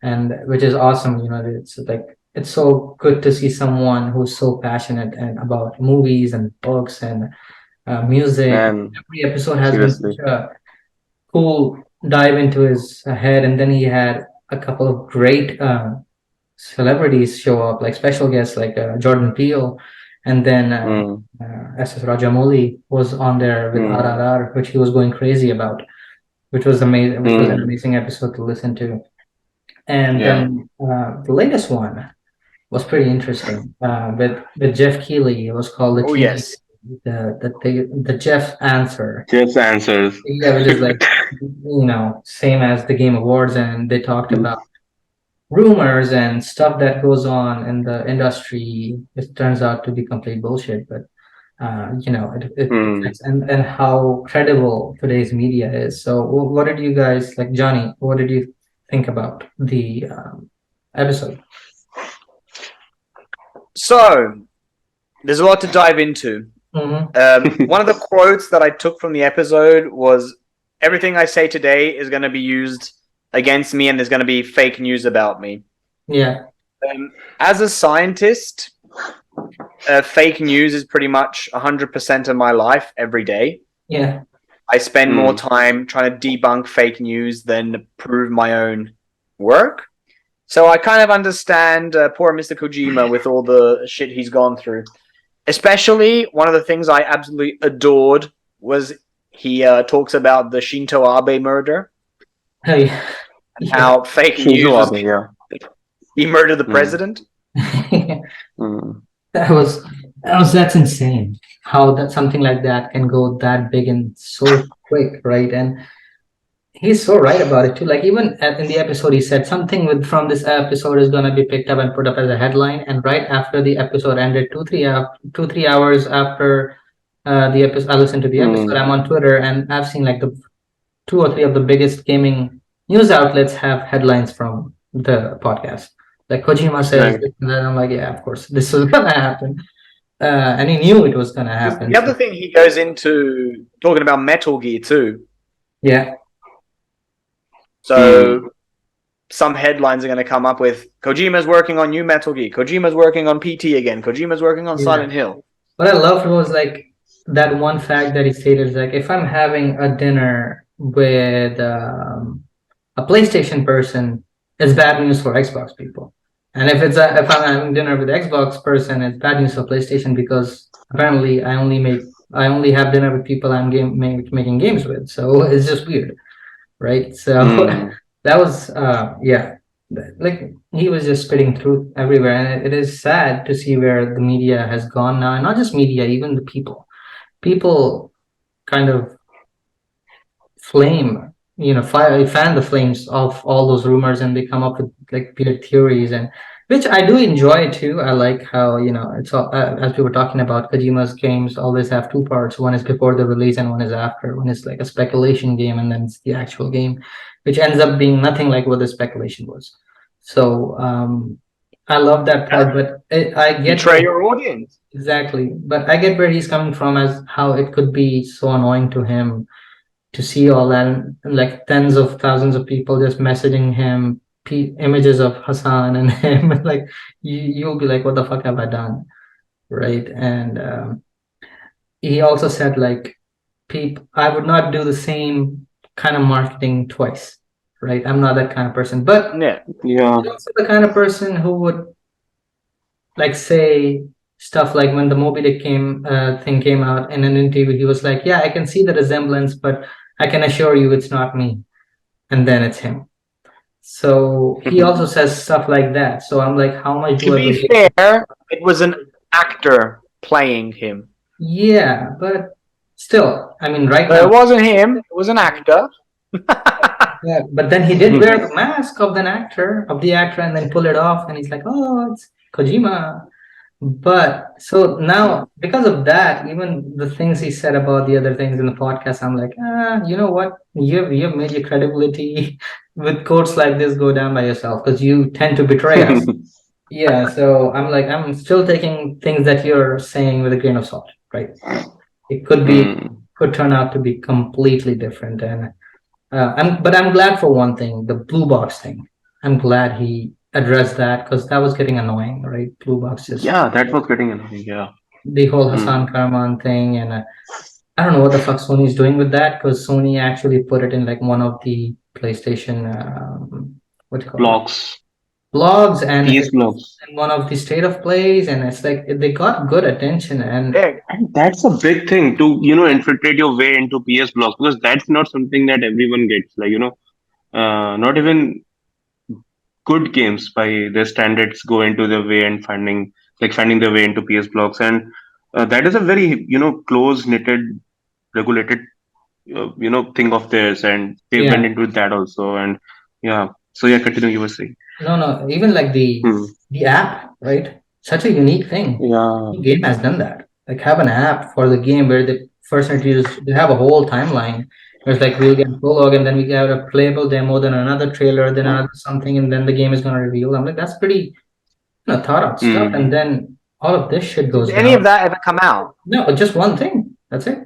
and which is awesome. It's like it's so good to see someone who's so passionate and about movies and books and music. Man, Every episode has been seriously. such a cool dive into his head, and then he had a couple of great celebrities show up, like special guests like Jordan Peele, and then Mm. SS Rajamouli was on there with Mm. RRR, which he was going crazy about, which was amazing, which was an Mm. amazing episode to listen to. And Yeah. then the latest one was pretty interesting with Jeff Keighley. It was called the Oh TV, yes. the Jeff Answer. Just answers. Yeah, which is like same as the Game Awards, and they talked about rumors and stuff that goes on in the industry. It turns out to be complete bullshit, but it Mm. affects and how credible today's media is. So, what did you guys like, Johnny? What did you think about the episode? So there's a lot to dive into. Mm-hmm. One of the quotes that I took from the episode was, "Everything I say today is going to be used against me, and there's going to be fake news about me." Yeah, As a scientist, fake news is pretty much 100% of my life every day. yeah, I spend more Mm. time trying to debunk fake news than prove my own work. So I kind of understand poor Mr. Kojima with all the shit he's gone through. Especially one of the things I absolutely adored was he talks about the Shinto Abe murder oh, yeah, and yeah. how fake Shinzo news was Abe, yeah. he murdered the Mm. president. Mm. That's insane. How that something like that can go that big and so quick, right? And he's so right about it too. Like even in the episode, he said something with from this episode is gonna be picked up and put up as a headline. And right after the episode ended, 2 3 hours after the episode, I listened to the episode. Mm. I'm on Twitter and I've seen like the two or three of the biggest gaming news outlets have headlines from the podcast. Like Kojima says, Right. this and then I'm like, yeah, of course, this is gonna happen. And he knew it was gonna Because happen. the other So thing he goes into talking about Metal Gear too. yeah, Mm. So some headlines are going to come up with Kojima's working on new Metal Gear. Kojima's working on PT again. Kojima's working on yeah. Silent Hill. What I loved was like that one fact that he stated is like if I'm having a dinner with a PlayStation person, it's bad news for Xbox people. And if I'm having dinner with Xbox person, it's bad news for PlayStation because apparently I only have dinner with people making games with. So it's just weird, right? So Mm. that was yeah, like he was just spitting truth everywhere, and it is sad to see where the media has gone now, and not just media, even the people kind of fan the flames of all those rumors, and they come up with like weird theories, and which I do enjoy too. I like how, it's all, as we were talking about, Kojima's games always have two parts. One is before the release and one is after. One is like a speculation game and then it's the actual game, which ends up being nothing like what the speculation was. So I love that part, but I get Betray your audience. exactly, but I get where he's coming from as how it could be so annoying to him to see all that, and like tens of thousands of people just messaging him images of Hassan and him. Like you'll be like, what the fuck have I done, right? And he also said like, I would not do the same kind of marketing twice, right? I'm not that kind of person, but Yeah. Yeah. he's also the kind of person who would like say stuff like when the Moby Dick thing came out in an interview, he was like, yeah, I can see the resemblance, but I can assure you it's not me. And then it's him. So he also says stuff like that. So I'm like, how much To do I be believe? fair, it was an actor playing him. Yeah, but still, I mean, right But now, it wasn't him, it was an actor. yeah, but then he did wear the mask of the actor, and then pull it off, and he's like, oh, it's Kojima. But so now, because of that, even the things he said about the other things in the podcast, I'm like, you know what? You've made your credibility with quotes like this go down by yourself because you tend to betray us. Yeah, so I'm like, I'm still taking things that you're saying with a grain of salt, right? It could turn out to be completely different, and but I'm glad for one thing, the blue box thing. I'm glad he addressed that because that was getting annoying, right? Blue box just Yeah, that was getting annoying. Yeah. the whole Mm. Hassan Karaman thing, and I don't know what the fuck Sony's doing with that because Sony actually put it in like one of the PlayStation, what do you call it, Blogs. blogs, and PS it's blogs. in one of the state of plays, and it's like they got good attention, and Yeah. And that's a big thing to, infiltrate your way into PS blogs, because that's not something that everyone gets. Like, not even good games by their standards go into their way and finding their way into PS blogs. And that is a very, close knitted, regulated, thing of theirs. And they went yeah, into that also. And yeah. So yeah, continue, you were saying. no, even like Hmm. the app, right? Such a unique thing. Yeah. No game has done that. Like have an app for the game where the first introduce they have a whole timeline. Where it's like we'll get a prologue and then we get a playable demo, then another trailer, then another something, and then the game is gonna reveal. I'm like, that's pretty, thought out stuff. Hmm. And then all of this shit Did goes any of down. that ever come out? No, just one thing. That's it.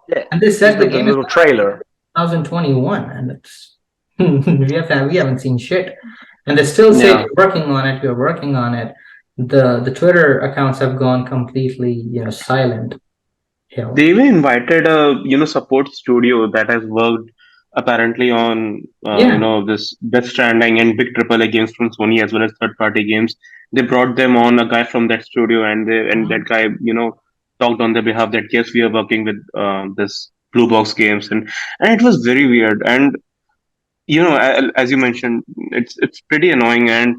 Yeah. And they Just said the the game is little trailer. 2021, and it's we haven't seen shit. And they still say Yeah. you're working on it, you're working on it. The Twitter accounts have gone completely, silent. They Hell. even invited a support studio that has worked apparently on Yeah. this Death Stranding and big AAA games from Sony as well as third party games. They brought them on, a guy from that studio, and that Mhm. guy talked on their behalf that yes, we are working with this Blue Box Games. And it was very weird. And as you mentioned, it's pretty annoying. And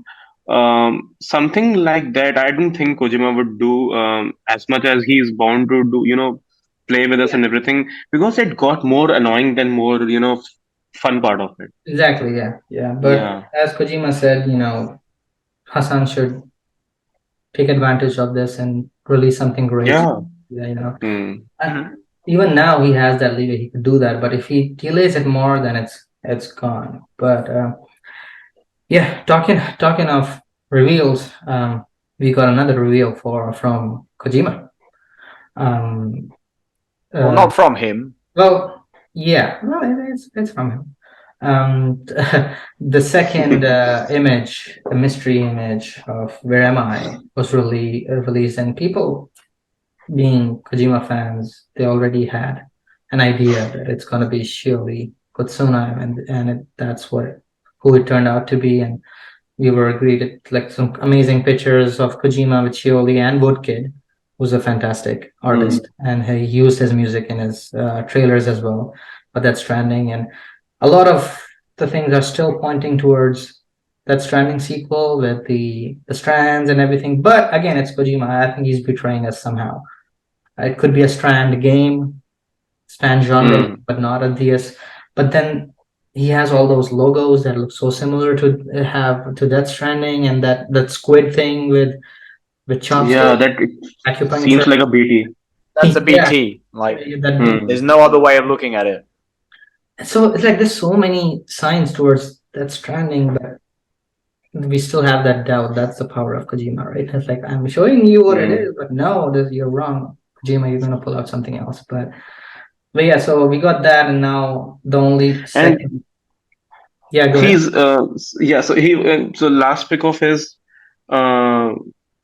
something like that I don't think Kojima would do, as much as he's bound to do, play with us Yeah. and everything, because it got more annoying than more fun part of it. Exactly. Yeah. Yeah. But Yeah. as Kojima said, Hassan should take advantage of this and release something great. Yeah. Yeah. Hmm. Uh, Mhm. even now he has that leeway. He could do that. But if he delays it more, then it's gone. But yeah, talking of reveals, we got another reveal from Kojima. Um, Well, uh, not from him. well, yeah, well, it's from him. The second image, the mystery image of Where Am I, was really released, and people, being Kojima fans, they already had an idea that it's gonna be Shiori Kutsuna, and that's who it turned out to be, and we were greeted like some amazing pictures of Kojima with Shioli and Woodkid, who's a fantastic Hmm. artist, and he used his music in his trailers as well. But that's Stranding, and a lot of the things are still pointing towards that Stranding sequel with the strands and everything. But again, it's Kojima. I think he's betraying us somehow. It could be a Strand game, Strand genre, Hmm. but not a DS. But then he has all those logos that look so similar to have to Death Stranding, and that squid thing with Yeah, chopsticks, that it seems acupuncture. like a BT. That's a Yeah, BT. Like, that Hmm. there's no other way of looking at it. so it's like there's so many signs towards Death Stranding, but we still have that doubt. That's the power of Kojima, right? It's like I'm showing you what it Hmm. is, but no, this, you're wrong. Kojima, you're gonna pull out something else. But yeah, so we got that, and now the only And second. Yeah, go ahead. he's yeah. So so last pick of his, uh,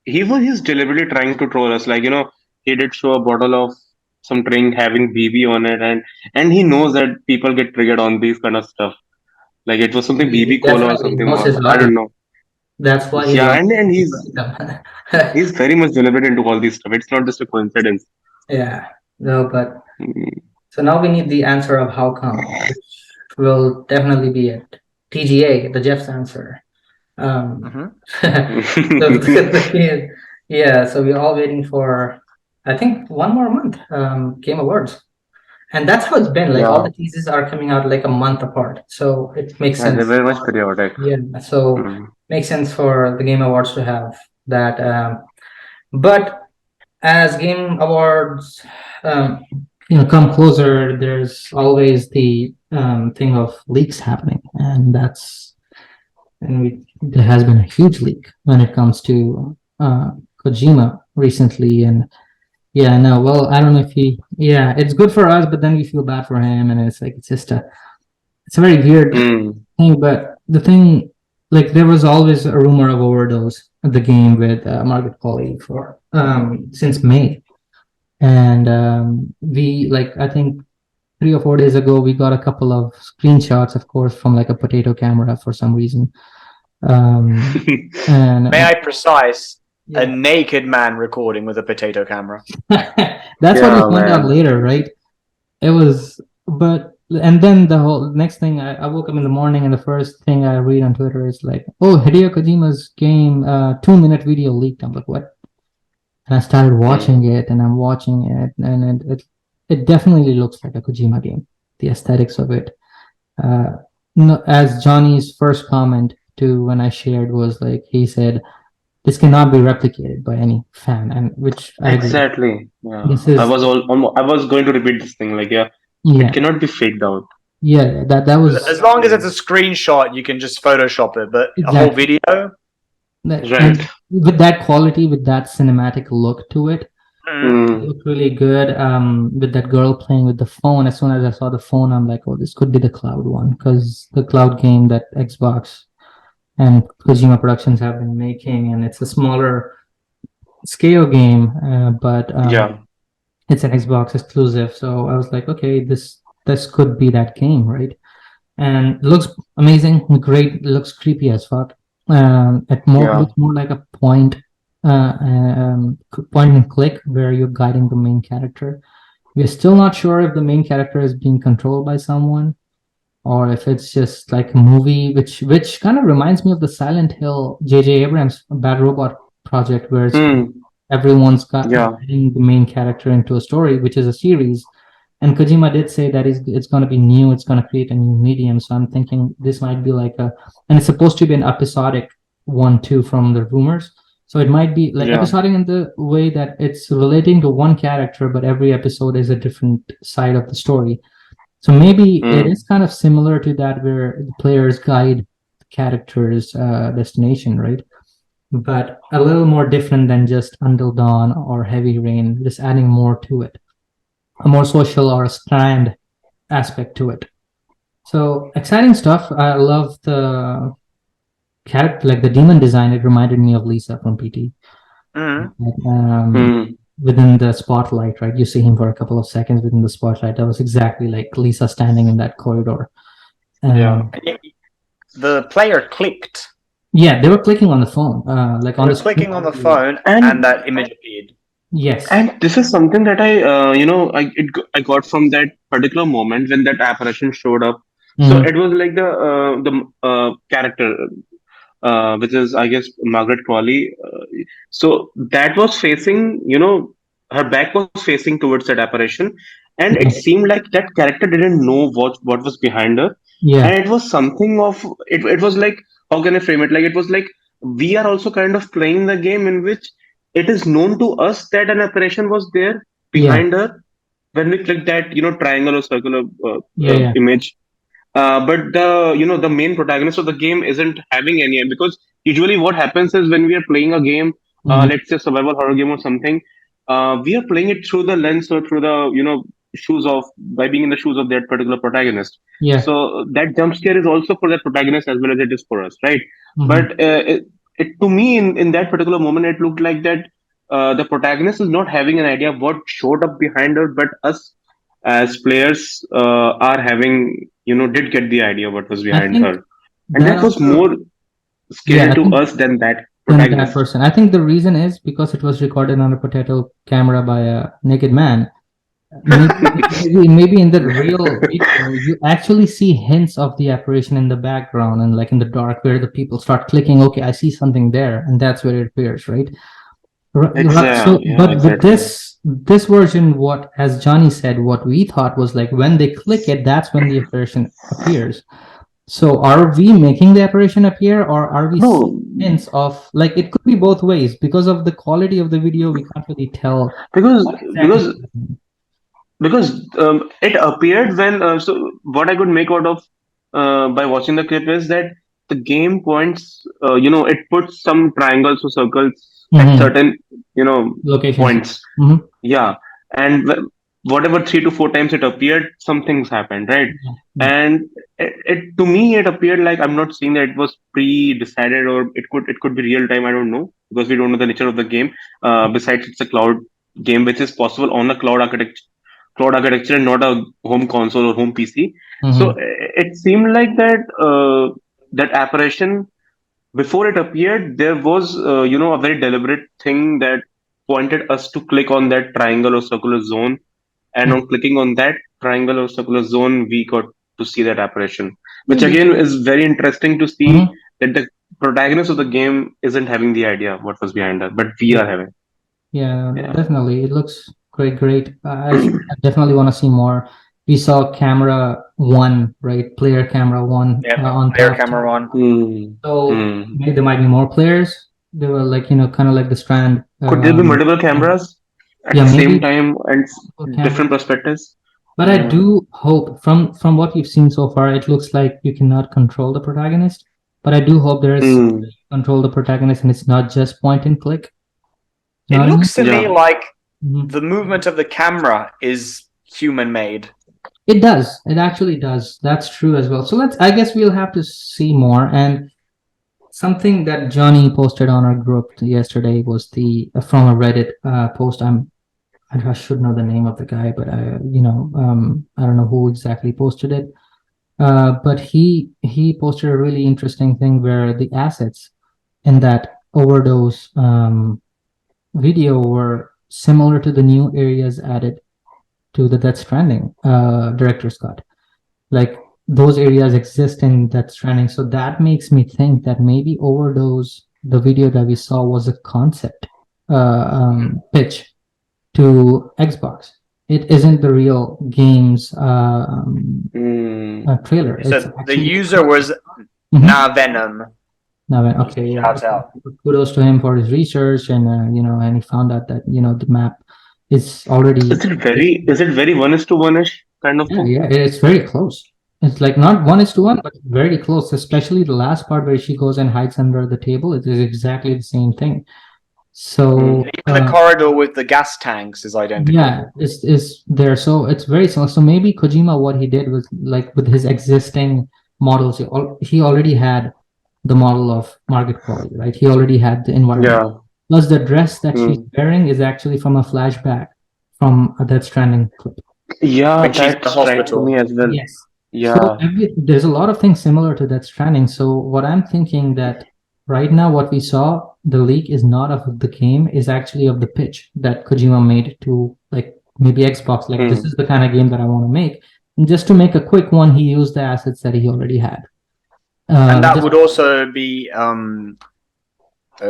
he's deliberately trying to troll us. Like, he did show a bottle of some drink having BB on it, and he knows that people get triggered on these kind of stuff. Like, it was something He BB cola or definitely something, knows his or I don't audience. know. That's why he Yeah, wants and to he's break them. he's very much deliberate into all these stuff. It's not just a coincidence. Yeah, no, but Mm. so now we need the answer of how come, which will definitely be it. TGA, the Jeff's answer. Hmm. The thing is, yeah, so we're all waiting for, I think, one more month, Game Awards. And that's how it's been. Like all Yeah, the teases are coming out like a month apart. So it makes yeah, they're sense. very much periodic. Yeah, so Mm. makes sense for the Game Awards to have that. But as Game Awards, um, come closer, there's always the thing of leaks happening, and there has been a huge leak when it comes to Kojima recently, and yeah, no, well, I don't know if yeah, it's good for us, but then we feel bad for him, and it's like it's a very weird Mm. thing. But the thing, like, there was always a rumor of Overdose, the game with Margaret Qualley for since May, and we like I think 3 or 4 days ago we got a couple of screenshots, of course, from like a potato camera for some reason, um, and May I precise? A yeah, naked man recording with a potato camera. that's what we Yeah, found out man. later, right? It was, but and then the whole next thing, I woke up in the morning and the first thing I read on Twitter is like, "Oh, Hideo Kojima's game, 2 minute video leaked." I'm like, "What?" And I started Mm. watching it, and I'm watching it, and it definitely looks like a Kojima game. The aesthetics of it, uh, no, as Johnny's first comment to when I shared was like, he said, "This cannot be replicated by any fan," and which I agree. Exactly. Yeah. This is, I was going to repeat this thing. Like, yeah, it yeah, cannot be faked out. yeah, that was As long as it's a screenshot, you can just Photoshop it. But a whole exactly. video, Right. And with that quality, with that cinematic look to it, mm, it Mm. looked really good. With that girl playing with the phone, as soon as I saw the phone, I'm like, oh, this could be the cloud one, because the cloud game that Xbox and Kojima Productions have been making, and it's a smaller scale game, but Yeah. it's an Xbox exclusive. So I was like, okay, this could be that game, right? And it looks amazing, great. It looks creepy as fuck. It more Yeah. looks more like a point and click where you're guiding the main character. We're still not sure if the main character is being controlled by someone or if it's just like a movie, which kind of reminds me of the Silent Hill J.J. Abrams Bad Robot project, where it's Mm. everyone's got Yeah. guiding the main character into a story, which is a series. And Kojima did say that it's going to be new. It's going to create a new medium. So I'm thinking this might be like and it's supposed to be an episodic one too from the rumors. So it might be like Yeah. episodic in the way that it's relating to one character, but every episode is a different side of the story. So maybe it Mm. is kind of similar to that where the players guide the character's destination, right? But a little more different than just Until Dawn or Heavy Rain, just adding more to it, a more social or a strand aspect to it. So exciting stuff. I love the character, like the demon design. It reminded me of Lisa from PT. mm. Um, Mm. within the spotlight, right? You see him for a couple of seconds within the spotlight. That was exactly like Lisa standing in that corridor. Yeah. Um, The player clicked. yeah, they were clicking on the phone, like They on were the screen. clicking on the phone, and And that image appeared. Yes. and this is something that I got from that particular moment when that apparition showed up. So Mhm. it was like the character, which is, I guess, Margaret Qualley. So that was facing, her back was facing towards that apparition, and it seemed like that character didn't know what was behind her, Yeah, and it was something of it. It was like, how can I frame it? Like, it was like we are also kind of playing the game in which it is known to us that an apparition was there yeah, behind her when we click that triangle or circular yeah, yeah. image. But the main protagonist of the game isn't having any, because usually what happens is when we are playing a game, Hmm. let's say survival horror game or something, we are playing it through the lens or through the shoes of by being in the shoes of that particular protagonist. Yeah. So that jump scare is also for that protagonist as well as it is for us, right? Hmm. But it to me in that particular moment it looked like that the protagonist is not having an idea of what showed up behind her, but us as players are having did get the idea what was I behind think her, and that that was also, more yeah, scary I to think us than that than that protagonist. person. I think the reason is because it was recorded on a potato camera by a naked man. Maybe in the real video, you actually see hints of the apparition in the background and like in the dark where the people start clicking, okay, I see something there, and that's where it appears, right? Right. So, Exactly, yeah, but with exactly. this version, what as Johnny said, what we thought was like when they click it, that's when the apparition appears. So are we making the apparition appear, or are we seeing No, hints of like it could be both ways because of the quality of the video, we can't really tell because what exactly is because happening. it appeared when so what I could make out of by watching the clip is that the game points, it puts some triangles or circles at Hmm. certain you know Locations. points. Hmm. Yeah, and whatever 3 to 4 times it appeared, some things happened, right? Yeah. Yeah. And it to me it appeared like I'm not saying that it was pre-decided, or it could be real time. I don't know, because we don't know the nature of the game. Besides, it's a cloud game, which is possible on a cloud architecture and not a home console or home PC. So Hmm. it seemed like that that apparition before it appeared, there was a very deliberate thing that pointed us to click on that triangle or circular zone, and on clicking on that triangle or circular zone, we got to see that apparition, which Maybe. again is very interesting to see Hmm. that the protagonist of the game isn't having the idea what was behind her, but we Yeah. are having. Yeah, Yeah. definitely. It looks great, great. I definitely want to see more. We saw camera one, right? Player camera one Yep, on player top. camera on. Hmm. So Hmm. maybe there might be more players. They were like, kind of like the Strand. Could there be multiple cameras at Yeah, the same maybe time and camera. different perspectives? But I Yeah. do hope from what we've seen so far, it looks like you cannot control the protagonist. But I do hope there is Hmm. control the protagonist and it's not just point and click. You It know what I mean? looks to me Yeah. like Mhm. the movement of the camera is human made. It does. It actually does. That's true as well. So I guess we'll have to see more. And something that Johnny posted on our group yesterday was the from a Reddit post. I should know the name of the guy, but I don't know who exactly posted it. But he posted a really interesting thing where the assets in that overdose video were similar to the new areas added to the Death Stranding director's cut. Like those areas exist in Death Stranding, so that makes me think that maybe Overdose, the video that we saw, was a concept pitch to Xbox. It isn't the real game's Hmm. trailer. It's So the actually a user concept. was Mhm. Na Venom. Now, okay, yeah. Shout out. Kudos to him for his research, and and he found out that the map is already. Is it very one is to one ish kind of Yeah, thing? yeah, it's very close. It's like not 1:1, but very close. Especially the last part where she goes and hides under the table. It is exactly the same thing. So Hmm. Even the corridor with the gas tanks is identical. yeah, it's there. So it's very similar. So maybe Kojima, what he did was like with his existing models, he already had the model of Margaret Qualley, right? He already had the environment. Yeah. Plus, the dress that she's Hmm. wearing is actually from a flashback from a Death Stranding clip. Yeah, When she's in that the strikes to me hospital. as well. Yes. So Yeah. there's a lot of things similar to Death Stranding. So what I'm thinking that right now, what we saw, the leak is not of the game, is actually of the pitch that Kojima made to like maybe Xbox. Like this Hmm. is the kind of game that I want to make. And just to make a quick one, he used the assets that he already had. And that Just would also be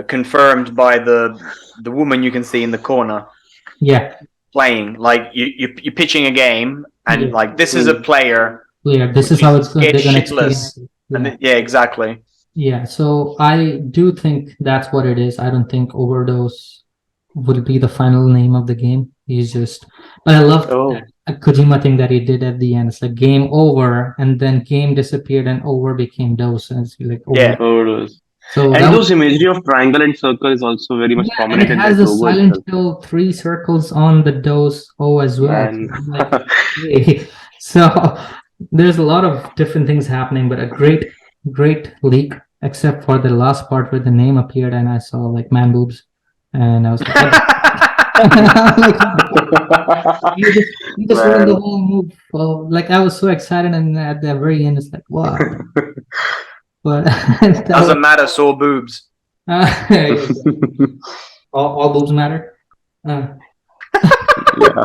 confirmed by the woman you can see in the corner. yeah, playing. Like you're pitching a game, and Yeah. like this is a player. Yeah, this is how they're gonna experience it. And Yeah. yeah, exactly. Yeah, so I do think that's what it is. I don't think Overdose would be the final name of the game. But I loved Oh, a Kojima thing that he did at the end. It's like game over, and then game disappeared, and over became dose, and it's like over. Yeah. Overdose. So And that those imagery of triangle and circle is also very much yeah, and it prominent in has that a logo Silent itself. Hill 3 circles on the dose O as well. Man. So I'm like, hey. So there's a lot of different things happening, but a great leak, except for the last part where the name appeared and I saw like man boobs, and I was like, what? I'm like, you just ruined the Man. whole move. Well, like I was so excited, and at the very end, it's like, what? But that Doesn't matter. Saw boobs. was, all boobs matter. Uh, Yeah.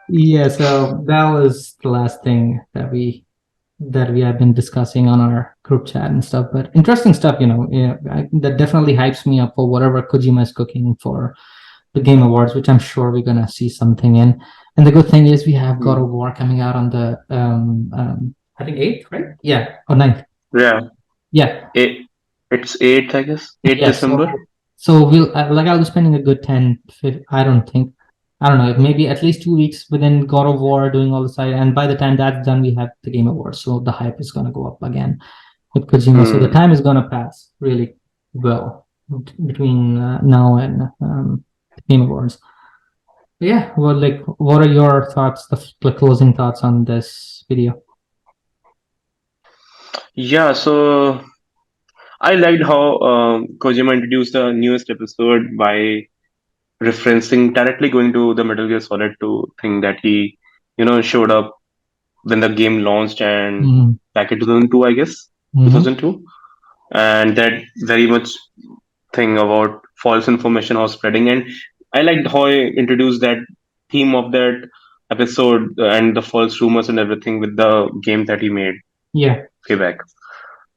yeah, so that was the last thing that we have been discussing on our group chat and stuff. But interesting stuff, Yeah, that definitely hypes me up for whatever Kojima is cooking for the Game Awards, which I'm sure we're gonna see something in. And the good thing is we have God of War coming out on the I think 8th, right? Yeah, or 9th. Yeah. Yeah. It's 8th, I guess. 8th Yeah, December. so I'll be spending a good 10, I don't know, maybe at least 2 weeks within God of War doing all the side, and by the time that's done, we have the Game Awards, so the hype is gonna go up again with Kojima. So the time is gonna pass really well between now and the Game Awards. Yeah, well, like, what are your thoughts, the closing thoughts on this video? Yeah, so I liked how Kojima introduced the newest episode by referencing directly going to the Metal Gear Solid 2 thing that he, showed up when the game launched and Mhm. back in 2002, I guess, Mhm. 2002. And that very much thing about false information or spreading. And I liked how he introduced that theme of that episode and the false rumors and everything with the game that he made Yeah, way back.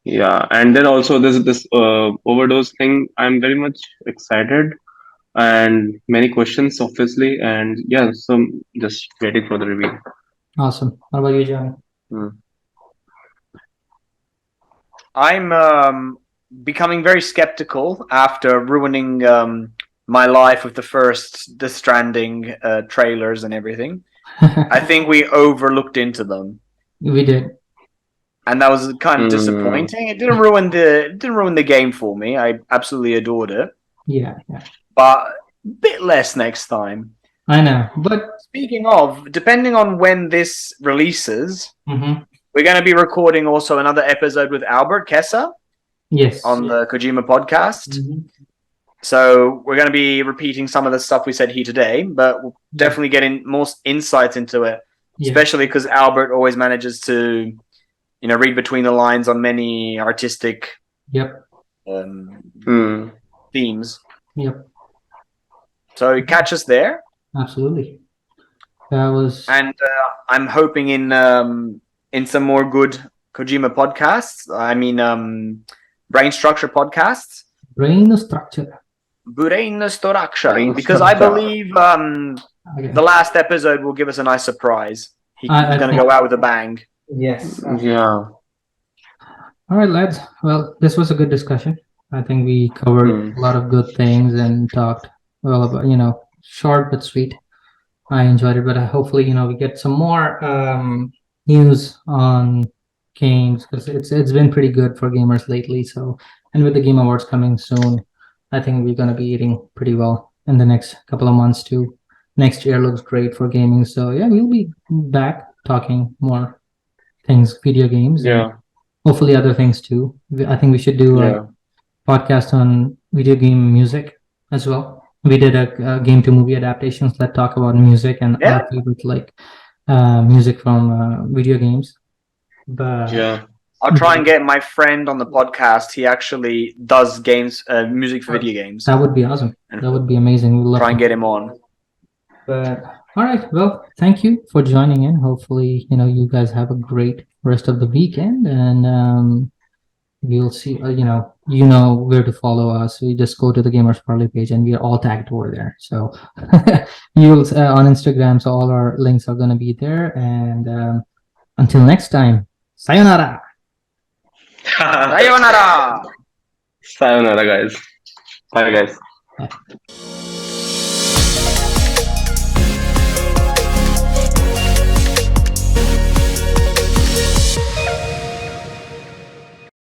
Yeah, and then also this overdose thing. I'm very much excited and many questions, obviously, and yeah, so just waiting for the reveal. awesome. What about you, Johnny? Hmm. I'm becoming very skeptical after ruining my life with the first The Stranding trailers and everything. I think we overlooked into them, We did. and that was kind of Hmm. disappointing. It didn't ruin the game for me. I absolutely adored it, Yeah, but a bit less next time. I know. But Speaking of, depending on when this releases, mhm, we're going to be recording also another episode with Albert Kessa yes. on the Kojima podcast. Mhm. So we're going to be repeating some of the stuff we said here today, but we'll definitely getting more insights into it, Yeah. especially because Albert always manages to, read between the lines on many artistic Yep. themes. Yep. So catch us there, Absolutely. That was and I'm hoping in some more good Kojima podcasts. I mean, brain structure podcasts. brain structure. Brain structure, Brain because I structure. believe Okay. the last episode will give us a nice surprise. He's I going to think- go out with a bang. Yes. Yeah. All right, lads. Well, this was a good discussion. I think we covered a lot of good things and talked well about, short but sweet. I enjoyed it, but hopefully, we get some more news on games, because it's been pretty good for gamers lately. So, and with the Game Awards coming soon, I think we're gonna be eating pretty well in the next couple of months too. Next year looks great for gaming. So yeah, we'll be back talking more things, video games, and Yeah. hopefully other things too. I think we should do Yeah. podcast on video game music as well. We did a game to movie adaptations that talk about music and Yeah. our favorite music from video games. But Yeah. I'll try and get my friend on the podcast. He actually does games, music for video games. that would be awesome. That would be amazing. We'd love Try and to. get him on. But all right, well, thank you for joining in. Hopefully, you guys have a great rest of the weekend, and You'll see, where to follow us. You just go to the Gamers Parley page, and we are all tagged over there. So you'll on Instagram. So all our links are gonna be there. And until next time, sayonara. Sayonara! Sayonara, guys. Bye, guys. Bye.